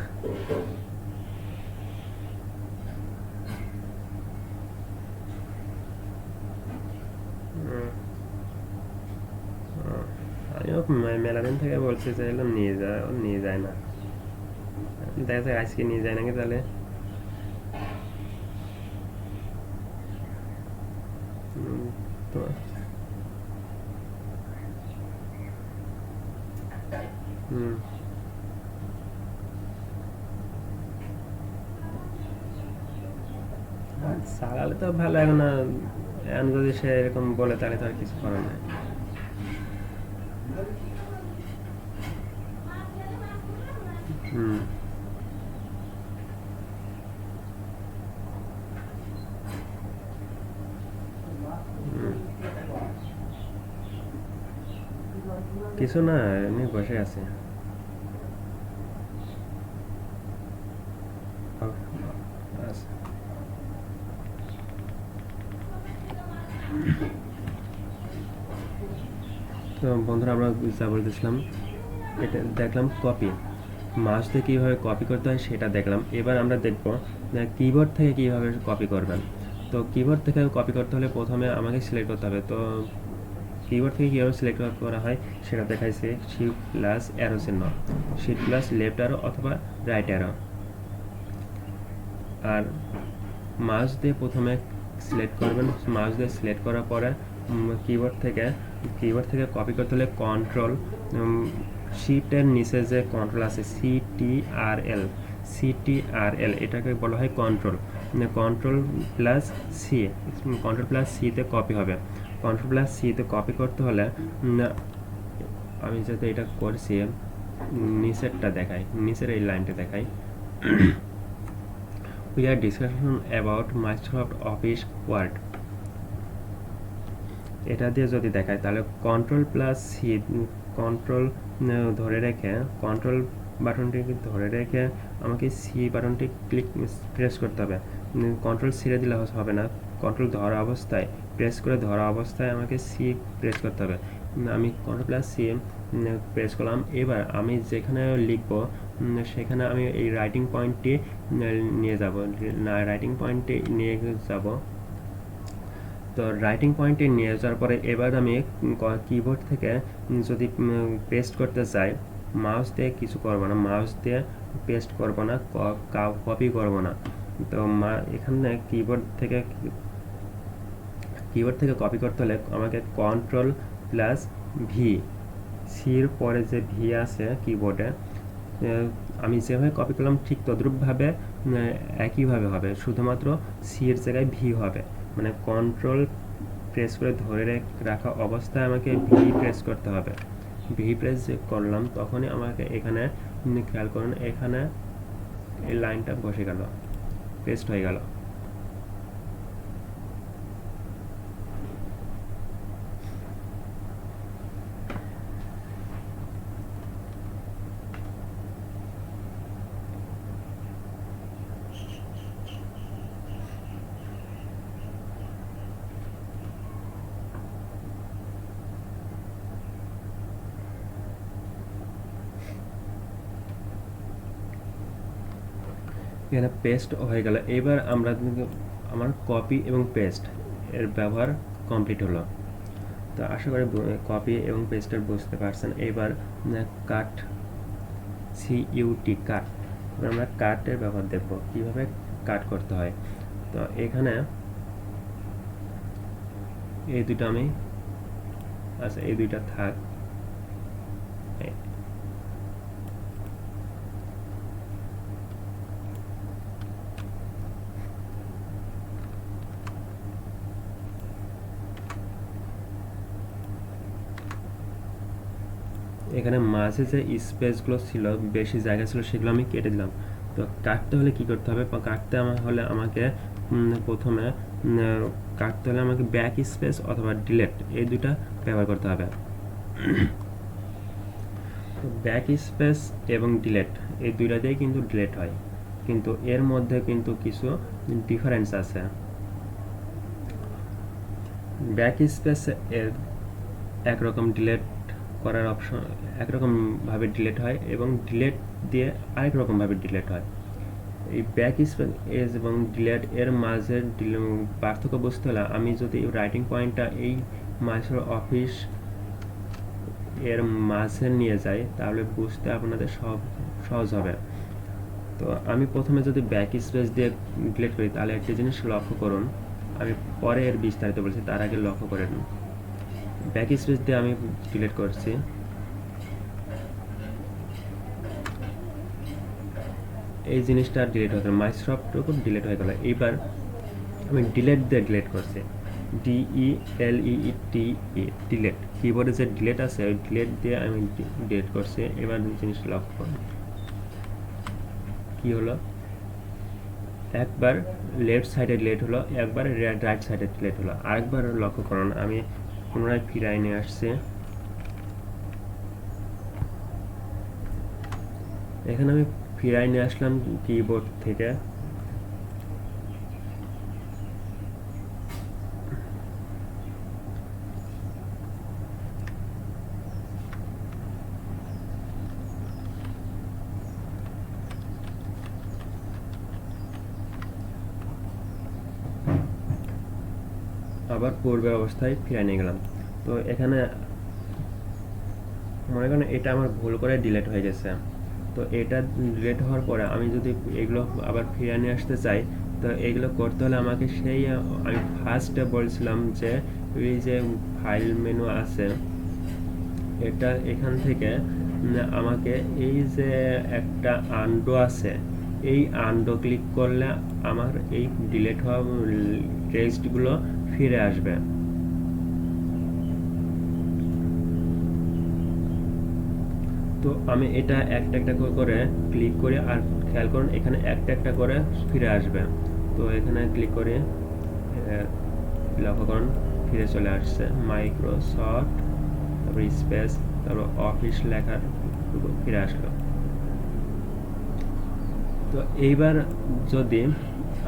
Speaker 1: আমিও মেলা দিন থেকে বলছি যে নিয়ে যায় না, দেখা যায় আজকে নিয়ে যায় নাকি তাহলে। তো চালালে তো ভালো, এখন যদি সে এরকম বলে তাহলে তো আর কিছু করার নাই। কিছু না, এমনি বসে আছে। তো বন্ধুরা আমরা যা বলতেছিলাম, এটা দেখলাম কপি, মাউস দিয়ে কীভাবে কপি করতে হয় সেটা দেখলাম। এবার আমরা দেখব কিবোর্ড থেকে কীভাবে কপি করবেন। তো কিবোর্ড থেকে কপি করতে হলে প্রথমে আমাকে সিলেক্ট করতে হবে। তো কিবোর্ড থেকে কীভাবে সিলেক্ট করা হয় সেটা দেখাইছে, শিফট প্লাস অ্যারো চিহ্ন, শিফট প্লাস লেফট অ্যারো অথবা রাইট অ্যারো। আর মাউস দিয়ে প্রথমে সিলেক্ট করবেন, মাউস দিয়ে সিলেক্ট করার পরে কিবোর্ড থেকে কপি করতে হলে কন্ট্রোল, শিফটের নিচে যে কন্ট্রোল আছে CTRL, এটাকে বলা হয় কন্ট্রোল। কন্ট্রোল প্লাস সিতে কপি হবে। কন্ট্রোল প্লাস সিতে কপি করতে হলে আমি যাতে এটা করছি নিচেরটা দেখাই, নিচের এই লাইনটা দেখাই। We are discussing about Microsoft Office Word. এটা দিয়ে যদি দেখায় তাহলে কন্ট্রোল প্লাস সি, কন্ট্রোল ধরে রেখে, কন্ট্রোল বাটনটি ধরে রেখে আমাকে সি বাটনটি প্রেস করতে হবে। কন্ট্রোল ছেড়ে দিলে হবে না, কন্ট্রোল ধরা অবস্থায় প্রেস করে ধরা অবস্থায় আমাকে সি প্রেস করতে হবে। আমি কন্ট্রোল প্লাস সি প্রেস করলাম। এবার আমি যেখানে লিখব সেখানে আমি এই রাইটিং পয়েন্টটি নিয়ে যাব, রাইটিং পয়েন্টে নিয়ে যাব। তো রাইটিং পয়েন্টে নিয়ে যাওয়ার পরে এবার আমি কিবোর্ড থেকে যদি পেস্ট করতে চাই, মাউস দিয়ে কিছু করব না, মাউস দিয়ে পেস্ট করব না, কপি করব না। তো এখানে কিবোর্ড থেকে কপি করতে হলে আমাকে কন্ট্রোল প্লাস ভি, সির পরে যে ভি আছে কিবোর্ডে, আমি যেভাবে কপি করলাম ঠিক তদ্রূপভাবে একইভাবে হবে, শুধুমাত্র সির জায়গায় ভি হবে। মানে কন্ট্রোল প্রেস করে ধরে রাখা অবস্থায় আমাকে ভি প্রেস করতে হবে। ভি প্রেস করলাম তখনই আমাকে এখানে খেয়াল করুন, এখানে এই লাইনটা বসে গেল, পেস্ট হয়ে গেল। এখানে পেস্ট হয়ে গেল। এবার আমার কপি এবং পেস্ট এর ব্যবহার কমপ্লিট হলো। তো আশা করি কপি এবং পেস্টের বুঝতে পারছেন। এবার কাট, সিইউটি কাট, আমরা কাটের ব্যবহার দেখব কিভাবে কাট করতে হয়। তো এখানে এই দুটো আমি, আচ্ছা এই দুইটা থাক, এখানে মাঝে যে স্পেসগুলো ছিল, বেশি জায়গা ছিল, সেগুলো আমি কেটে দিলাম। তো কাটতে হলে কি করতে হবে, কাটতে হলে আমাকে প্রথমে কাটতে হলে আমাকে ব্যাক স্পেস অথবা ডিলেট এই দুটা ব্যবহার করতে হবে। ব্যাক স্পেস এবং ডিলেট এই দুইটাতেই কিন্তু ডিলেট হয়, কিন্তু এর মধ্যে কিন্তু কিছু ডিফারেন্স আছে। ব্যাক স্পেস এর একরকম ডিলেট করার অপশন, একরকম ভাবে ডিলেট হয় এবং ডিলেট দিয়ে আরেক রকম ভাবে ডিলেট হয়। এই ব্যাক স্পেস এবং ডিলেট এর মাঝে পার্থক্য বুঝতে হলে আমি যদি রাইটিং পয়েন্টটা এই মাইক্রোসফট অফিস এর মাঝে নিয়ে যাই তাহলে বুঝতে আপনাদের সহজ হবে। তো আমি প্রথমে যদি ব্যাক স্পেস দিয়ে ডিলিট করি তাহলে একটা জিনিস লক্ষ্য করুন, আমি পরে এর বিস্তারিত বলছি, তার আগে লক্ষ্য করেন। ব্যাক স্পেস দিয়ে আমি ডিলিট করছি, এই জিনিসটা ডিলিট হয়ে গেল, মাইক্রোসফটটুকু ডিলিট হয়ে গেল। এইবার আমি ডিলেট দিয়ে ডিলিট করছি, DELETE, ডিলেট, কিবোর্ডে যে ডিলেট আছে ওই ডিলেট দিয়ে আমি ডিলিট করছি। এবার জিনিস লক্ষ্য করুন কি হলো, একবার লেফট সাইডে ডিলেট হলো, একবার রাইট সাইডে ডিলেট হলো। আরেকবার লক্ষ্য করুন, আমি পুনরায় ফিরাই নিয়ে আসছি, এখানে আমি ফিরাই নিয়ে আসলাম কিবোর্ড থেকে। আবার পূর্বে অবস্থায় ফিরিয়ে নিয়ে গেলাম। তো এখানে মনে করেন এটা আমার ভুল করে ডিলিট হয়ে গেছে। তো এটা ডিলিট হওয়ার পরে আমি যদি এগুলো আবার ফিরিয়ে নিয়ে আসতে চাই, তো এগুলো করতে হলে আমাকে সেই আমি ফার্স্টে বলছিলাম যে এই যে ফাইল মেনু আছে, এটা এখান থেকে আমাকে এই যে একটা আনডো আছে, এই আনডো ক্লিক করলে আমার এই ডিলিট হওয়া টেক্সটগুলো ফিরে আসবে। তো আমি এটা একটা একটা করে ক্লিক করে, আর খেয়াল করুন এখানে একটা একটা করে ফিরে আসবে। তো এখানে ক্লিক করে লক্ষ্য করুন ফিরে চলে আসছে, মাইক্রোসফট তারপর স্পেস তারপর অফিস লেখার ফিরে আসলো। তো এইবার যদি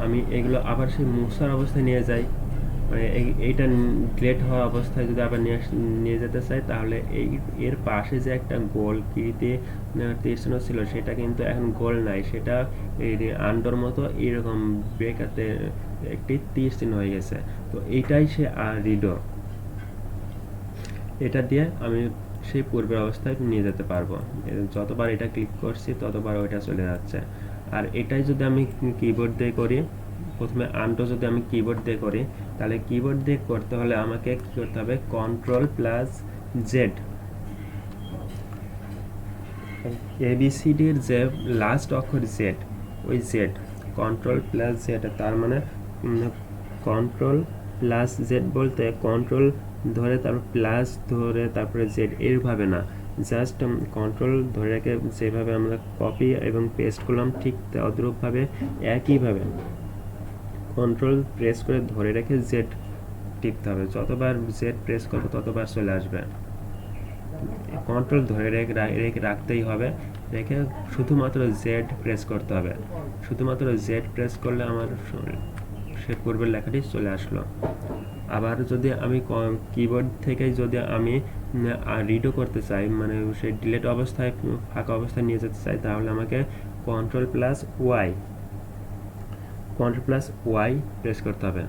Speaker 1: আমি এগুলো আবার সেই মুছার অবস্থায় নিয়ে যাই, মানে এইটা ডিলেট হওয়া অবস্থায় যদি আবার নিয়ে যেতে চাই, তাহলে এর পাশে যে একটা গোল কিতে তীর চিহ্ন ছিল সেটা কিন্তু এখন গোল নাই, সেটা এই আন্ডোর মতো এরকম ব্রেকাতে একটি তীর চিহ্ন হয়ে গেছে। তো এইটাই সে রিডো, এটা দিয়ে আমি সেই পূর্বের অবস্থায় নিয়ে যেতে পারবো। যতবার এটা ক্লিক করছি ততবার ওইটা চলে যাচ্ছে। আর এটাই যদি আমি কিবোর্ড দিয়ে করি, প্রথমে আনটো যদি আমি কিবোর্ড দিয়ে করি, তাহলে কিবোর্ড দিয়ে করতে হলে আমাকে কি করতে হবে, Ctrl+Z, ABCD এর যে লাস্ট অক্ষর জেড, ওই জেড, Ctrl+Z, তার মানে Ctrl+Z বলতে কন্ট্রোল ধরে তারপর প্লাস ধরে তারপরে জেড, এইভাবে না, জাস্ট কন্ট্রোল ধরে রেখে যেভাবে আমরা কপি এবং পেস্ট করলাম ঠিক তদ্রূপভাবে একইভাবে কন্ট্রোল প্রেস করে ধরে রেখে জেড টিপতে হবে। যতবার জেড প্রেস করবো ততবার চলে আসবে। কন্ট্রোল ধরে রেখে রাখতেই হবে, রেখে শুধুমাত্র জেড প্রেস করতে হবে। শুধুমাত্র জেড প্রেস করলে আমার সে পূর্বের লেখাটি চলে আসলো। আবার যদি আমি কিবোর্ড থেকে যদি আমি রিডও করতে চাই, মানে সেই ডিলেট অবস্থায় ফাঁকা অবস্থায় নিয়ে যেতে চাই, তাহলে আমাকে Ctrl+Y প্রেস করতে হবে।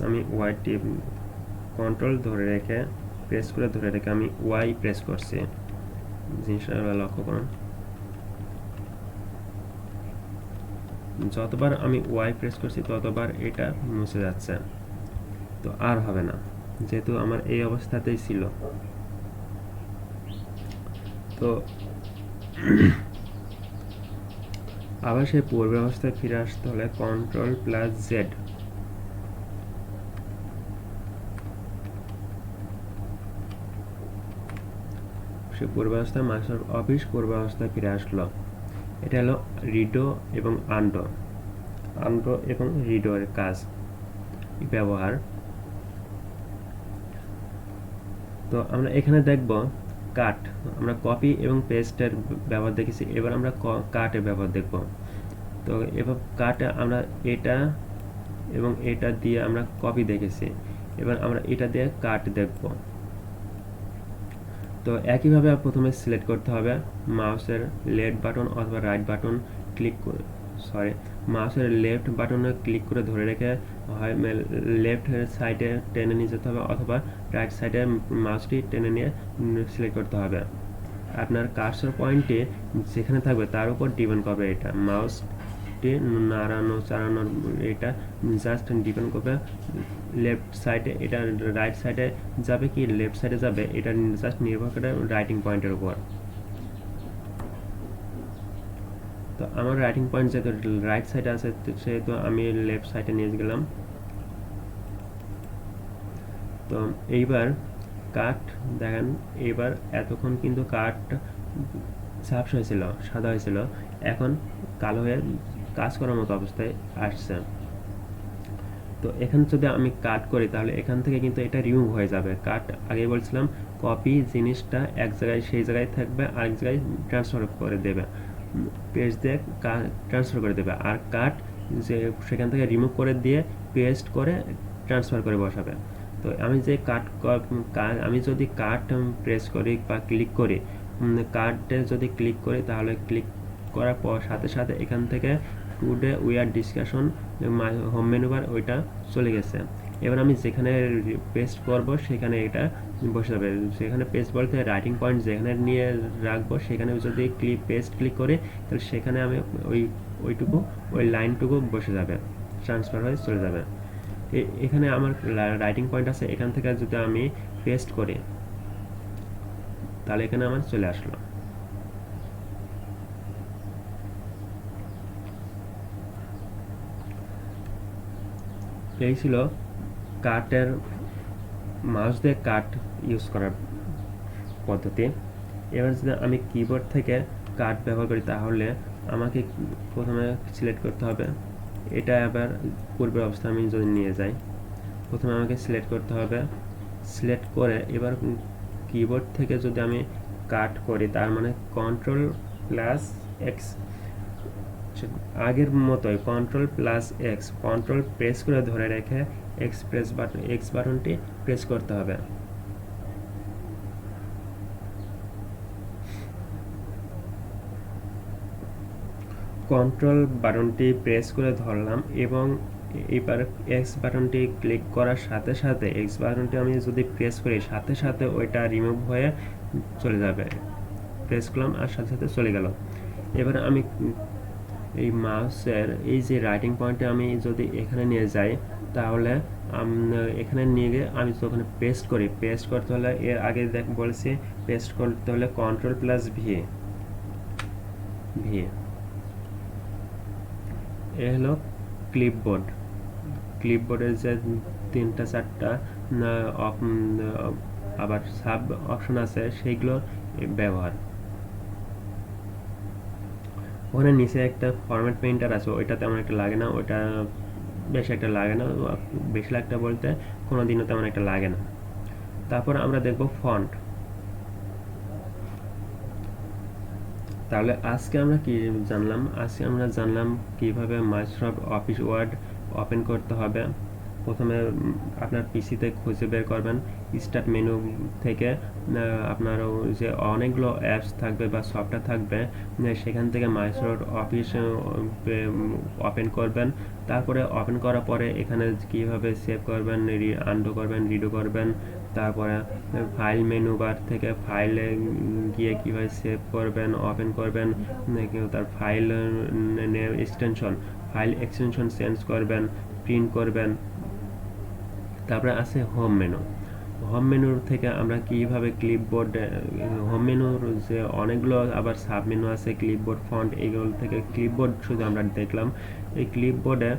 Speaker 1: আমি ওয়াই টিপ, কন্ট্রোল ধরে রেখে প্রেস করে ধরে রেখে আমি ওয়াই প্রেস করছি, জিনিসটা লক্ষ্য করুন। যতবার আমি ওয়াই প্রেস করছি ততবার এটা মুছে যাচ্ছে, তো আর হবে না, যেহেতু আমার এই অবস্থাতেই ছিল। তো আবার সেই পূর্বের অবস্থায় ফিরে আসতে হলে Ctrl+Z, সে পূর্বাবস্থায় মাইক্রোসফট অফিস পূর্বাবস্থায় ফিরে আসলো। এটা হলো রিডো এবং আন্ডো এবং রিডোর কাজ ব্যবহার। তো আমরা এখানে দেখব কাট, আমরা কপি এবং পেস্টের ব্যবহার দেখেছি, এবার আমরা কাটের ব্যবহার দেখব। তো এবার কাটে আমরা এটা এবং এটা দিয়ে আমরা কপি দেখেছি, এবার আমরা এটা দিয়ে কাট দেখব। তো একইভাবে প্রথমে সিলেক্ট করতে হবে মাউসের লেফট বাটন অথবা রাইট বাটন ক্লিক করে, মাউসের লেফট বাটনে ক্লিক করে ধরে রেখে হয় লেফট সাইডে টেনে নিয়ে যেতে হবে অথবা রাইট সাইডে মাউসটি টেনে নিয়ে সিলেক্ট করতে হবে। আপনার কার্সর পয়েন্টে যেখানে থাকবে তার উপর ডিপেন্ড করবে, এটা মাউসটি নাড়ানো চালানোর এটা জাস্ট ডিপেন্ড করবে লেফট সাইডে, এটা রাইট সাইডে যাবে কি লেফট সাইডে যাবে, এটা জাস্ট নির্ভর করে রাইটিং পয়েন্টের উপর। তো আমার রাইটিং পয়েন্ট যেহেতু রাইট সাইডে আছে সেহেতু আমি লেফট সাইডে নিয়ে গেলাম। তো এইবার কাট দেখেন, এবার এতক্ষণ কিন্তু কাট ঝাপসা হয়েছিল, সাদা হয়েছিল, এখন কালো হয়ে কাজ করার মতো অবস্থায় আসছে। তো এখানে যদি আমি কাট করি তাহলে এখান থেকে কিন্তু এটা রিমুভ হয়ে যাবে। কাট আগে বলছিলাম কপি জিনিসটা এক জায়গায় সেই জায়গায় থাকবে, আরেক জায়গায় ট্রান্সফার করে দেবে, পেজ দিয়ে ট্রান্সফার করে দেবে। আর কাট যে সেখান থেকে রিমুভ করে দিয়ে পেস্ট করে ট্রান্সফার করে বসাবে। তো আমি যে আমি যদি কাট প্রেস করি বা ক্লিক করি, কাটে যদি ক্লিক করি তাহলে ক্লিক করার পর সাথে সাথে এখান থেকে today we are discussion home menu bar ওইটা চলে গেছে। এবার আমি যেখানে পেস্ট করব সেখানে এটা বসে যাবে। সেখানে পেস্ট বলতে রাইটিং পয়েন্ট যেখানে নিয়ে রাখবো সেখানে যদি পেস্ট ক্লিক করি তাহলে সেখানে আমি ওই লাইনটুকু বসে যাবে, ট্রান্সফার হয়ে চলে যাবে। এখানে আমার রাইটিং পয়েন্ট আছে, এখান থেকে যদি আমি পেস্ট করি তাহলে এখানে আমার চলে আসলো। এই ছিল কাটের মাউস দিয়ে কাট ইউজ করার পদ্ধতি। এবার যদি আমি কিবোর্ড থেকে কাট ব্যবহার করি তাহলে আমাকে প্রথমে সিলেক্ট করতে হবে এটা আবার পূর্বের অবস্থা আমি যদি নিয়ে যাই, প্রথমে আমাকে সিলেক্ট করতে হবে। সিলেক্ট করে এবার কিবোর্ড থেকে যদি আমি কাট করি, তার মানে কন্ট্রোল প্লাস এক্স, আগের মতোই control plus x, control press করে ধরে রেখে এক্স বাটনটি প্রেস করতে হবে। কন্ট্রোল বাটনটি প্রেস করে ধরলাম এবং এবার এক্স বাটনটি ক্লিক করার সাথে সাথে এক্স বাটনটি আমি যদি প্রেস করি, সাথে সাথে ওইটা রিমুভ হয়ে চলে যাবে। প্রেস করলাম আর সাথে সাথে চলে গেল। এবার আমি এই মাউসের এই যে রাইটিং পয়েন্টে আমি যদি এখানে নিয়ে যাই, তাহলে এখানে নিয়ে গিয়ে আমি যখন পেস্ট করি, পেস্ট করতে হলে এর আগে বলেছি পেস্ট করতে হলে কন্ট্রোল প্লাস ভি, এ হলো ক্লিপবোর্ড। ক্লিপবোর্ডের যে 3টা 4টা আবার সাব অপশন আছে, সেইগুলোর ব্যবহার। ওখানে নিচে একটা ফরম্যাট পেইন্টার আছে, ওইটা তেমন একটা লাগে না, ওইটা বেশি একটা লাগে না, বেশি একটা বলতে কোনোদিনও তেমন একটা লাগে না। তারপর আমরা দেখব ফন্ট। তাহলে আজকে আমরা কি জানলাম? আজকে আমরা জানলাম কিভাবে মাইক্রোসফট অফিস ওয়ার্ড ওপেন করতে হবে। প্রথমে আপনার পিসিতে খুঁজে বের করবেন, স্টার্ট মেনু থেকে আপনার যে অনেকগুলো অ্যাপস থাকবে বা সফটওয়্যার থাকবে, সেখান থেকে মাইক্রোসফট অফিস ওপেন করবেন। তারপরে ওপেন করার পরে এখানে কিভাবে সেভ করবেন, আনডু করবেন, রিডু করবেন। তারপরে ফাইল মেনু বার থেকে ফাইলে গিয়ে কীভাবে সেভ করবেন, ওপেন করবেন, তার ফাইল এক্সটেনশন চেঞ্জ করবেন, প্রিন্ট করবেন। তারপরে আছে হোম মেনু। হোম মেনুর থেকে আমরা কিভাবে ক্লিপবোর্ড, হোম মেনুর যে অনেকগুলো আবার সাব মেনু আছে, ক্লিপবোর্ড, ফন্ট, এইগুলো থেকে ক্লিপবোর্ড শুধু আমরা দেখলাম। এই ক্লিপবোর্ডে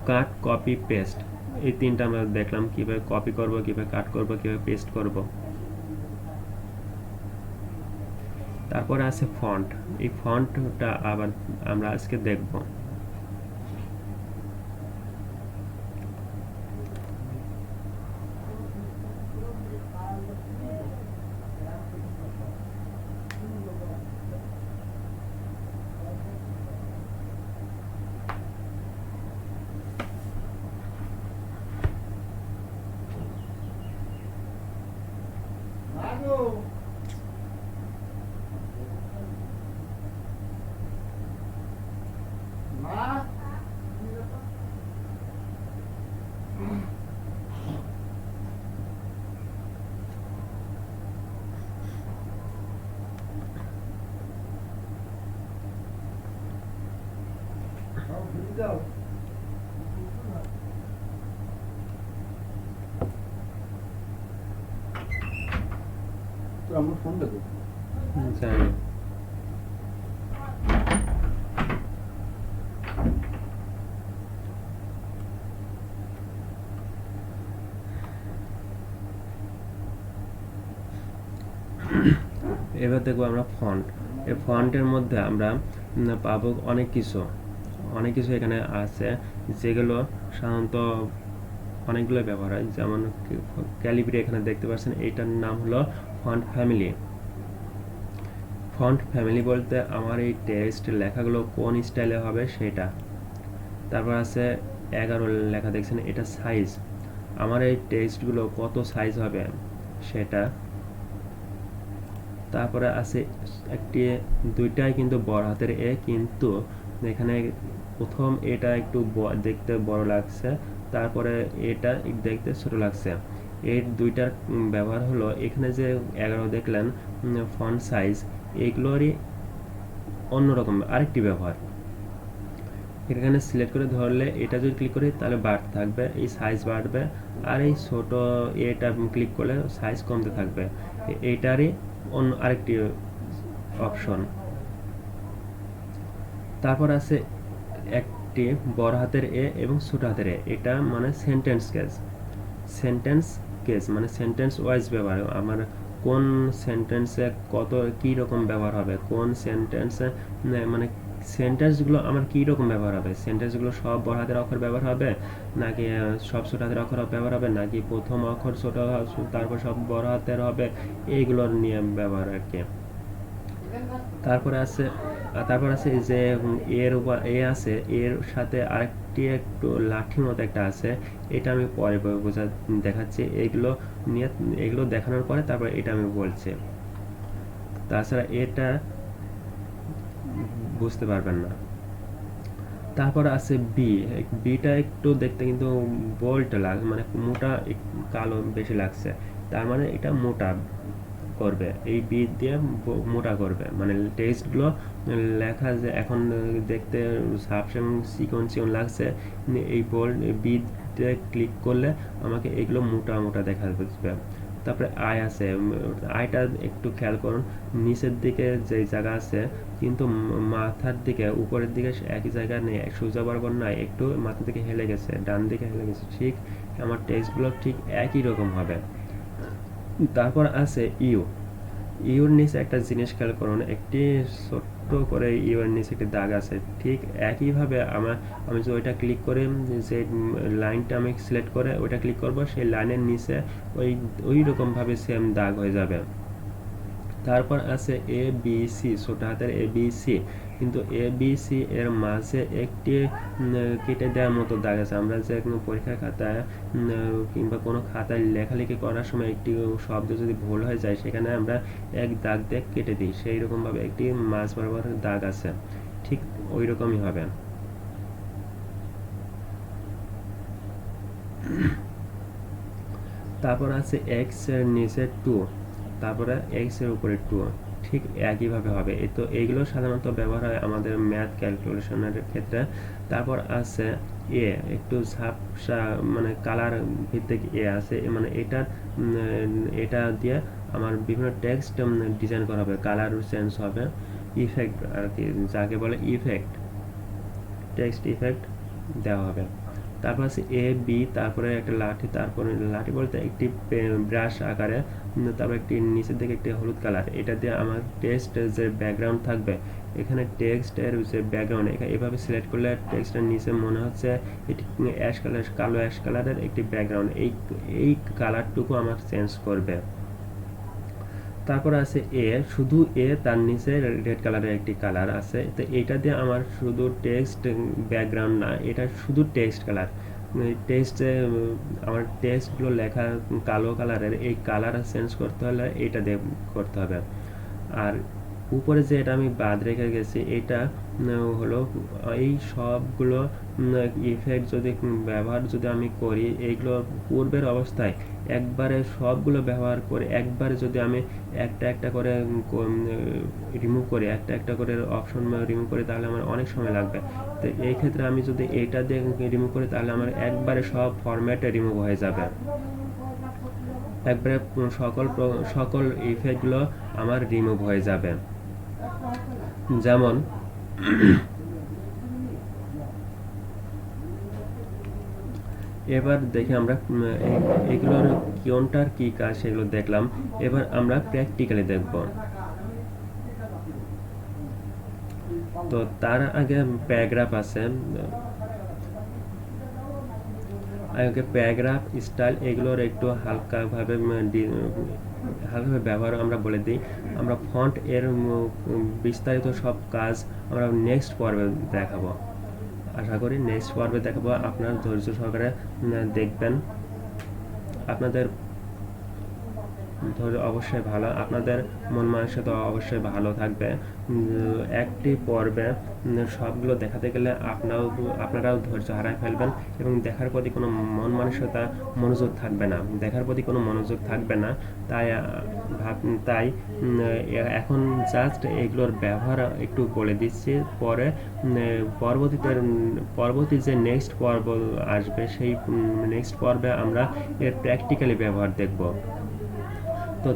Speaker 1: কাট, কপি, পেস্ট, এই 3টা আমরা দেখলাম কিভাবে কপি করব, কিভাবে কাট করব, কিভাবে পেস্ট করব। তারপরে আছে ফন্ট। এই ফন্টটা আবার আমরা আজকে দেখব।
Speaker 2: আমার ফোন দেখো
Speaker 1: জানি। এবার দেখবো আমরা ফন্ট। এই ফন্টের মধ্যে আমরা পাবো অনেক কিছু এখানে আছে, যেগুলো সাধারণত অনেকগুলো ব্যবহার হয়। যেমন ক্যালিব্রি এখানে দেখতে পাচ্ছেন, এইটার নাম হলো ফন্ট ফ্যামিলি। ফন্ট ফ্যামিলি বলতে আমার এই টেক্সট লেখাগুলো কোন স্টাইলে হবে সেটা। তারপর আছে 11 লেখা দেখছেন, এটা সাইজ, আমার এই টেক্সটগুলো কত সাইজ হবে সেটা। তারপরে আছে দুইটাই কিন্তু বড় হাতের এ, কিন্তু এখানে প্রথম এটা একটু দেখতে বড় লাগছে, তারপরে এটা দেখতে ছোট লাগছে। এই দুইটার ব্যবহার হলো, এখানে যে 11 দেখলেন ফন্ট সাইজ, এইগুলোরই অন্যরকম আরেকটি ব্যবহার। এখানে সিলেক্ট করে ধরলে এটা যদি ক্লিক করি তাহলে বাড়তে থাকবে, এই সাইজ বাড়বে, আর এই ছোট এটা ক্লিক করলে সাইজ কমতে থাকবে। এইটারই অন্য আরেকটি অপশন। তারপর আছে একটি বড় হাতের এ এবং ছোট হাতের এ, এটা মানে সেন্টেন্স কেস মানে সেন্টেন্স ওয়াইজ ব্যবহার। আমার কোন সেন্টেন্সে কত কি রকম ব্যবহার হবে, কোন সেন্টেন্সে মানে সেন্টেন্সগুলো আমার কী রকম ব্যবহার হবে, সেন্টেন্সগুলো সব বড় হাতের অক্ষর ব্যবহার হবে নাকি সব ছোট হাতের অক্ষর ব্যবহার হবে, নাকি প্রথম অক্ষর ছোট তারপর সব বড় হাতের হবে, এইগুলোর নিয়ে ব্যবহার আর কি। তারপরে আছে যে এর উপর এ আছে, এর সাথে আরেকটি একটু লাঠি মতো একটা আছে, এটা আমি পরে দেখাচ্ছি। এগুলো দেখানোর পরে তারপরে এটা আমি বলছি। তাছাড়া এটা বুঝতে পারবেন না। তারপর আছে বিটা একটু দেখতে কিন্তু বোল্ড মানে মোটা কালো বেশি লাগছে, তার মানে এটা মোটা করবে, এই বি দিয়ে মোটা করবে, মানে টেক্সটগুলো লেখা যে এখন দেখতে সাবশেম সিকোয়েন্সিয়ন লাগছে, এই বোল্ড বিতে ক্লিক করলে আমাকে এগুলো মোটা মোটা দেখা যাবে। তারপরে আই আছে, আইটা একটু খেয়াল করুন, নিচের দিকে যে জায়গা আছে কিন্তু মাথার দিকে উপরের দিকে একই জায়গায় নেই, সোজা বরাবর নাই, একটু মাথার দিকে হেলে গেছে, ডান দিকে হেলে গেছে। ঠিক আমার টেক্সটগুলো ঠিক একই রকম হবে। তারপর আছে ইউর নিচে একটা জিনিস খেয়াল করুন, একটি ছোট্ট করে ইউর নিচে একটি দাগ আছে। ঠিক একইভাবে আমি যে ওইটা ক্লিক করে যে লাইনটা আমি সিলেক্ট করে ওইটা ক্লিক করব, সেই লাইনের নিচে ওই রকমভাবে সেম দাগ হয়ে যাবে। তারপর আছে এ বি সি, ছোট হাতের এ বি সি, কিন্তু এ বি সি এর মাঝে একটি কেটে দেওয়ার মতো দাগ আছে। আমরা যে পরীক্ষার খাতায় কিংবা কোনো খাতায় লেখালেখি করার সময় একটি শব্দ যদি ভুল হয়ে যায়, সেখানে আমরা এক দাগ দিয়ে কেটে দিই, সেই রকমভাবে একটি মাঝ বরাবর দাগ আছে, ঠিক ওই রকমই হবে। তারপর আছে এক্স এর নিচে 2, তারপরে এক্স এর উপরে 2, ঠিক একইভাবে হবে। তো এইগুলো সাধারণত ব্যবহার হয় আমাদের ম্যাথ ক্যালকুলেশনের ক্ষেত্রে। তারপর আছে এ, একটু ঝাপসা মানে কালার ভিত্তিক এ আছে, মানে এটা দিয়ে আমার বিভিন্ন টেক্সট ডিজাইন করা হবে, কালার চেঞ্জ হবে, ইফেক্ট আর কি, যাকে বলে ইফেক্ট, টেক্সট ইফেক্ট দেওয়া হবে। তারপর আছে এ বি, তারপরে একটা লাঠি, তারপরে লাঠি বলতে একটি ব্রাশ আকারে, তারপর একটি নিচের দিকে একটি হলুদ কালার, এটা দিয়ে আমার টেক্সট যে ব্যাকগ্রাউন্ড থাকবে, এখানে টেক্সটের যে ব্যাকগ্রাউন্ড এভাবে সিলেক্ট করলে টেক্সটের নিচে মনে হচ্ছে এটি অ্যাশ কালার, কালো অ্যাশ কালারের একটি ব্যাকগ্রাউন্ড, এই কালারটুকু আমার চেঞ্জ করবে। তারপর আছে এ, শুধু এ, তার নিচে রেড কালারের একটি কালার আছে, তো এইটা দিয়ে আমার শুধু টেক্সট ব্যাকগ্রাউন্ড না, এটা শুধু টেক্সট কালার, টেক্সটে আমার টেক্সটগুলো লেখা কালো কালারের, এই কালার চেঞ্জ করতে হলে এইটা দিয়ে করতে হবে। আর উপরে যে এটা আমি বাদ রেখে গেছি, এটা হলো এই সবগুলো ইফেক্ট যদি আমি করি, এইগুলো পূর্বের অবস্থায় একবারে সবগুলো ব্যবহার করে একবারে যদি আমি একটা একটা করে রিমুভ করি, একটা করে অপশন রিমুভ করি, তাহলে আমার অনেক সময় লাগবে। তো এই ক্ষেত্রে আমি যদি এটা দিয়ে রিমুভ করি, তাহলে আমার একবারে সব ফরম্যাটে রিমুভ হয়ে যাবে, একবারে সকল ইফেক্টগুলো আমার রিমুভ হয়ে যাবে। যেমন এবার দেখি আমরা এগুলোর কোনটার কি কাজ সেগুলো দেখলাম, এবার আমরা প্র্যাকটিক্যালি দেখব। তো তার আগে প্যারাগ্রাফ আছে, প্যারাগ্রাফ স্টাইল, এগুলোর একটু হালকাভাবে ব্যবহার আমরা বলে দিই। আমরা ফন্ট এর বিস্তারিত সব কাজ আমরা নেক্সট পর্বে দেখাবো, আশা করি নেক্সট পর্বে দেখাবো। আপনারা ধৈর্য সহকারে দেখবেন, আপনাদের অবশ্যই ভালো, আপনাদের মন মানসিকতা অবশ্যই ভালো থাকবে। একটি পর্বে সবগুলো দেখাতে গেলে আপনারাও ধৈর্য হারায় ফেলবেন এবং দেখার প্রতি কোনো মনোযোগ থাকবে না, তাই এখন জাস্ট এগুলোর ব্যবহার একটু বলে দিচ্ছি, পরে পরবর্তী যে নেক্সট পর্ব আসবে, সেই নেক্সট পর্বে আমরা এর প্র্যাকটিক্যালি ব্যবহার দেখব। তো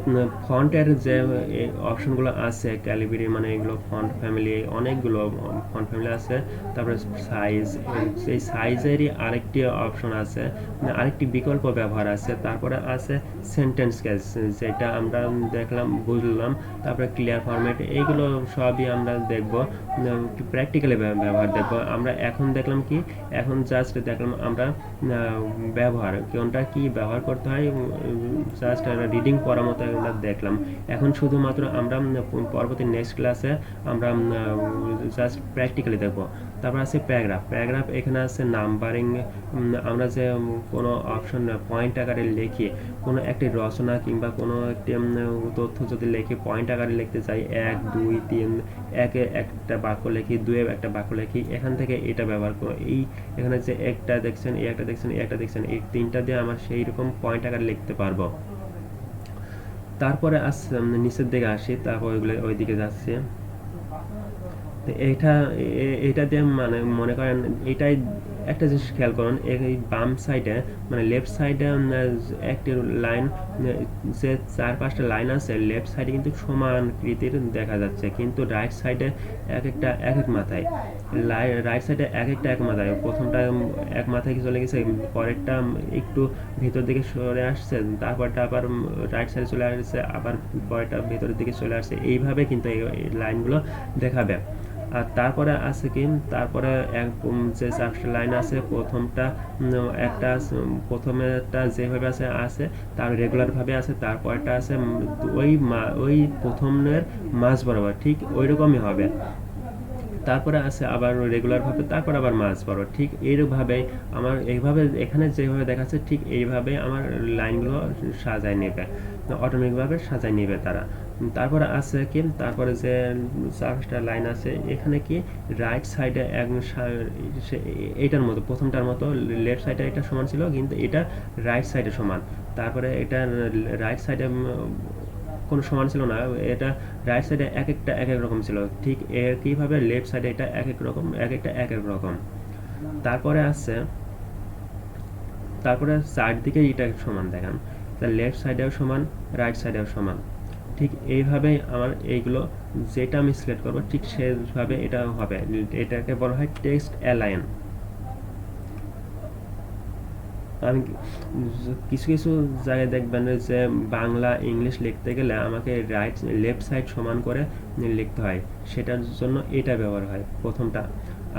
Speaker 1: ফন্টের যে অপশনগুলো আছে ক্যালিব্রি, মানে এগুলো ফন্ট ফ্যামিলি, অনেকগুলো ফন্ট ফ্যামিলি আছে। তারপরে সাইজ, সেই সাইজেরই আরেকটি অপশন আছে, আরেকটি বিকল্প ব্যবহার আছে। তারপরে আছে সেন্টেন্স কেস, যেটা আমরা দেখলাম বুঝলাম। তারপরে ক্লিয়ার ফরম্যাট, এইগুলো সবই আমরা দেখব, প্র্যাকটিক্যালি ব্যবহার দেখব। আমরা এখন দেখলাম কি, এখন জাস্ট দেখলাম আমরা ব্যবহার কোনটা কি ব্যবহার করতে হয়, জাস্ট রিডিং পড়ার মতো আমরা দেখলাম। এখন শুধুমাত্র আমরা পরবর্তী নেক্সট ক্লাসে আমরা জাস্ট প্র্যাকটিক্যালি দেখব। তারপর আছে প্যারাগ্রাফ। প্যারাগ্রাফ এখানে আছে নাম্বারিং। আমরা যে কোনো অপশন পয়েন্ট আকারে লিখি, কোনো একটি রচনা কিংবা কোনো একটি তথ্য যদি লিখি, পয়েন্ট আকারে লিখতে চাই, 1 2 3, একে একটা বাক্য লিখি, 2 একটা বাক্য লিখি, এখান থেকে এটা ব্যবহার করো। এই এখানে যে একটা দেখছেন, এই একটা দেখছেন, এই একটা দেখছেন, এই তিনটা দিয়ে আমরা সেই রকম পয়েন্ট আকারে লিখতে পারবো। তারপরে নিচের দিকে আসি, তারপর ওই দিকে যাচ্ছে। এটা দিয়ে মানে মনে করেন, এটাই একটা জিনিস খেয়াল করুন, এই বাম সাইডে মানে লেফট সাইডে একটি লাইন, যে 4-5টা লাইন আছে লেফট সাইডে কিন্তু সমান কৃতির দেখা যাচ্ছে, কিন্তু রাইট সাইডে এক একটা এক মাথায়, রাইট সাইডে এক একটা এক মাথায়, প্রথমটা এক মাথায় চলে গেছে, পরেরটা একটু ভিতর দিকে সরে আসছে, তারপরটা আবার রাইট সাইডে চলে আসছে, আবার পরেরটা ভিতরের দিকে চলে আসছে। এইভাবে কিন্তু এই লাইনগুলো দেখাবে। আর তারপরে আছে কি, তারপরে যে 4টা লাইন আছে, প্রথমটা একটা প্রথমেরটা যেভাবে আছে তার রেগুলার ভাবে আছে, তারপরটা আছে ওই প্রথমের মাঝ বরাবর ঠিক ওই রকমই হবে। তারপরে আছে আবার রেগুলার ভাবে, তারপর আবার মাঝ বরাবর, ঠিক এইভাবে আমার এইভাবে এখানে যেভাবে দেখাচ্ছে ঠিক এইভাবে আমার লাইনগুলো সাজায় নেবে, অটোমেটিকভাবে সাজায় নেবে তারা। তারপরে আছে কি, তারপরে যে 4টা লাইন আছে এখানে কি রাইট সাইডে এইটার মতো, প্রথমটার মতো লেফট সাইডে এটা সমান ছিল, কিন্তু এটা রাইট সাইডে সমান। তারপরে এটা রাইট সাইডে কোনো সমান ছিল না, এটা রাইট সাইডে এক একটা এক এক রকম ছিল, ঠিক একইভাবে লেফট সাইডে এটা এক এক রকম, এক একটা এক এক রকম। তারপরে আছে, তারপরে চারদিকে এটা সমান দেখান, তার লেফট সাইডেও সমান, রাইট সাইডেও সমান। ঠিক এইভাবেই আমার এইগুলো যেটা আমি সিলেক্ট করবো ঠিক সেভাবে এটা হবে। এটাকে বলা হয় টেক্সট অ্যালাইন। আমি কিছু কিছু জায়গায় দেখবেন যে বাংলা ইংলিশ লিখতে গেলে আমাকে লেফট সাইড সমান করে লিখতে হয়, সেটার জন্য এটা ব্যবহার হয় প্রথমটা।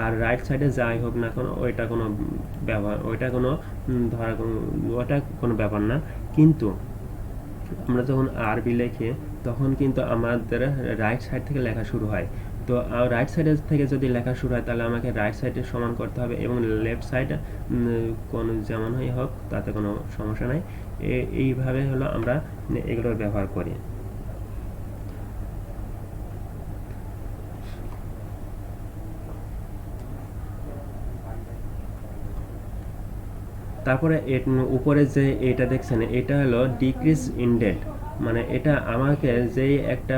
Speaker 1: আর রাইট সাইডে যাই হোক না কোনো, ওইটা কোনো ব্যবহার, ওইটা কোনো ওটা কোনো ব্যাপার না। কিন্তু আমরা যখন আরবি লিখি তখন কিন্তু আমাদের রাইট সাইড থেকে লেখা শুরু হয়। তো রাইট সাইড থেকে যদি লেখা শুরু হয় তাহলে আমাকে রাইট সাইডে সমান করতে হবে, এবং লেফট সাইড কোনো যেমন হোক তাতে কোনো সমস্যা নাই। এইভাবে হলো আমরা এগুলোর ব্যবহার করি। তারপরে উপরে যে এটা দেখছেন, এটা হলো ডিক্রিজ ইন্ডেন্ট, মানে এটা আমাকে যেই একটা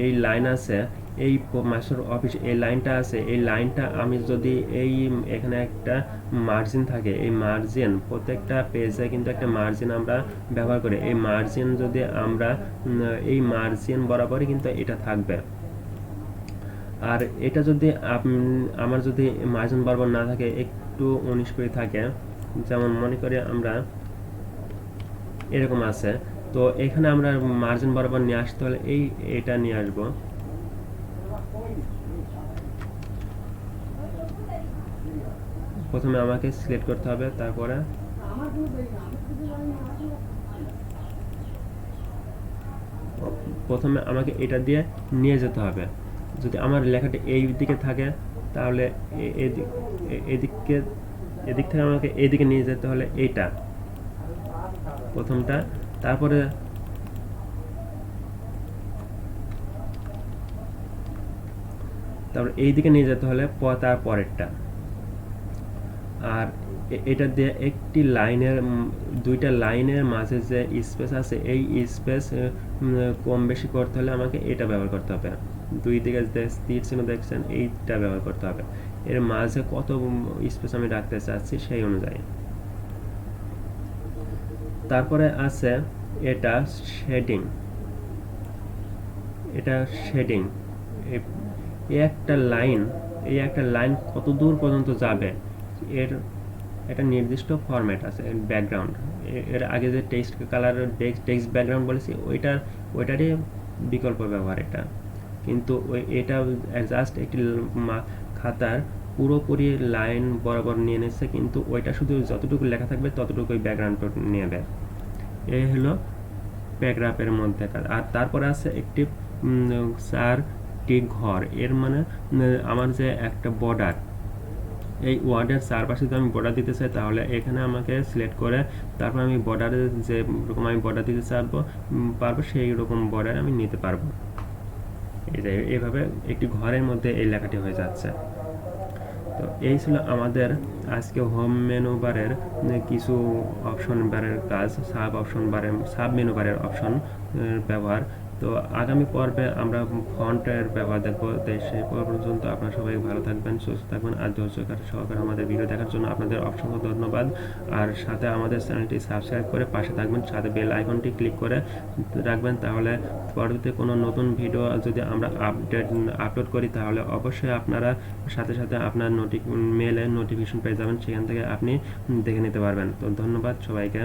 Speaker 1: এই লাইন আছে, এই মাস্টার অফিস এই লাইনটা আছে, এই লাইনটা আমি যদি এখানে একটা মার্জিন থাকে, এই মার্জিন প্রত্যেকটা পেজে কিন্তু একটা মার্জিন আমরা ব্যবহার করি, এই মার্জিন যদি আমরা এই মার্জিন বরাবরই কিন্তু এটা থাকবে। আর এটা যদি আমার যদি মার্জিন বরাবর না থাকে, একটু 19 করে থাকে, যেমন মনে করি আমরা এরকম আছে, তো এখানে আমরা মার্জিন বরাবর নিয়ে আসতে হলে এটা নিয়ে আসবো। প্রথমে আমাকে সিলেক্ট করতে হবে, তারপরে প্রথমে আমাকে এটা দিয়ে নিয়ে যেতে হবে। যদি আমার লেখাটা এই দিকে থাকে তাহলে এদিক থেকে আমাকে এইদিকে নিয়ে যেতে হলে এইটা প্রথমটা, তারপরে এইদিকে নিয়ে যেতে হলে তার পরেরটা। আর এটা দিয়ে একটি লাইনের, দুইটা লাইনের মাঝে যে স্পেস আছে, এই স্পেস কম বেশি করতে হলে আমাকে এটা ব্যবহার করতে হবে। দুই দিকে যে তীর চিহ্ন দেখছেন, এইটা ব্যবহার করতে হবে। এর মাঝে কত স্পেস আমি রাখতে চাচ্ছি সেই অনুযায়ী। তারপরে আছে এটা শেডিং। এটা শেডিং, এই একটা লাইন কত দূর পর্যন্ত যাবে এর একটা নির্দিষ্ট ফরম্যাট আছে, ব্যাকগ্রাউন্ড। এর আগে যে টেক্সট কালার টেক্সট ব্যাকগ্রাউন্ড বলেছি ওইটারই বিকল্প ব্যবহার এটা। কিন্তু এটা জাস্ট একটি খাতার পুরোপুরি লাইন বরাবর নিয়ে নিচ্ছে, কিন্তু ওইটা শুধু যতটুকু লেখা থাকবে ততটুকুই ব্যাকগ্রাউন্ড নেবে। এই হলো প্যারাগ্রাফের মধ্যেকার। আর তারপরে আছে একটি 4টি ঘর। এর মানে আমার যে একটা বর্ডার, এই ওয়ার্ডের চারপাশে যদি আমি বর্ডার দিতে চাই তাহলে এখানে আমাকে সিলেক্ট করে তারপর আমি বর্ডারে যে রকম আমি বর্ডার দিতে পারবো সেই রকম বর্ডার আমি নিতে পারবো। এই যে এইভাবে একটি ঘরের মধ্যে এই লেখাটি হয়ে যাচ্ছে। তো এই ছিল আমাদের আজকে হোম মেনু বারের কিছু অপশন বারের কাজ, সাব মেনু বারের অপশন ব্যবহার। তো আগামী পর্বে আমরা ফন্টের ব্যবহার দেখবো। সেই পর্যন্ত আপনারা সবাই ভালো থাকবেন, সুস্থ থাকবেন। আর ধৈর্য সহকারে আমাদের ভিডিও দেখার জন্য আপনাদের অসংখ্য ধন্যবাদ। আর সাথে আমাদের চ্যানেলটি সাবস্ক্রাইব করে পাশে থাকবেন, সাথে বেল আইকনটি ক্লিক করে রাখবেন। তাহলে পরবর্তীতে কোনো নতুন ভিডিও যদি আমরা আপলোড করি তাহলে অবশ্যই আপনারা সাথে সাথে আপনার মেলে নোটিফিকেশন পেয়ে যাবেন, সেখান থেকে আপনি দেখে নিতে পারবেন। তো ধন্যবাদ সবাইকে।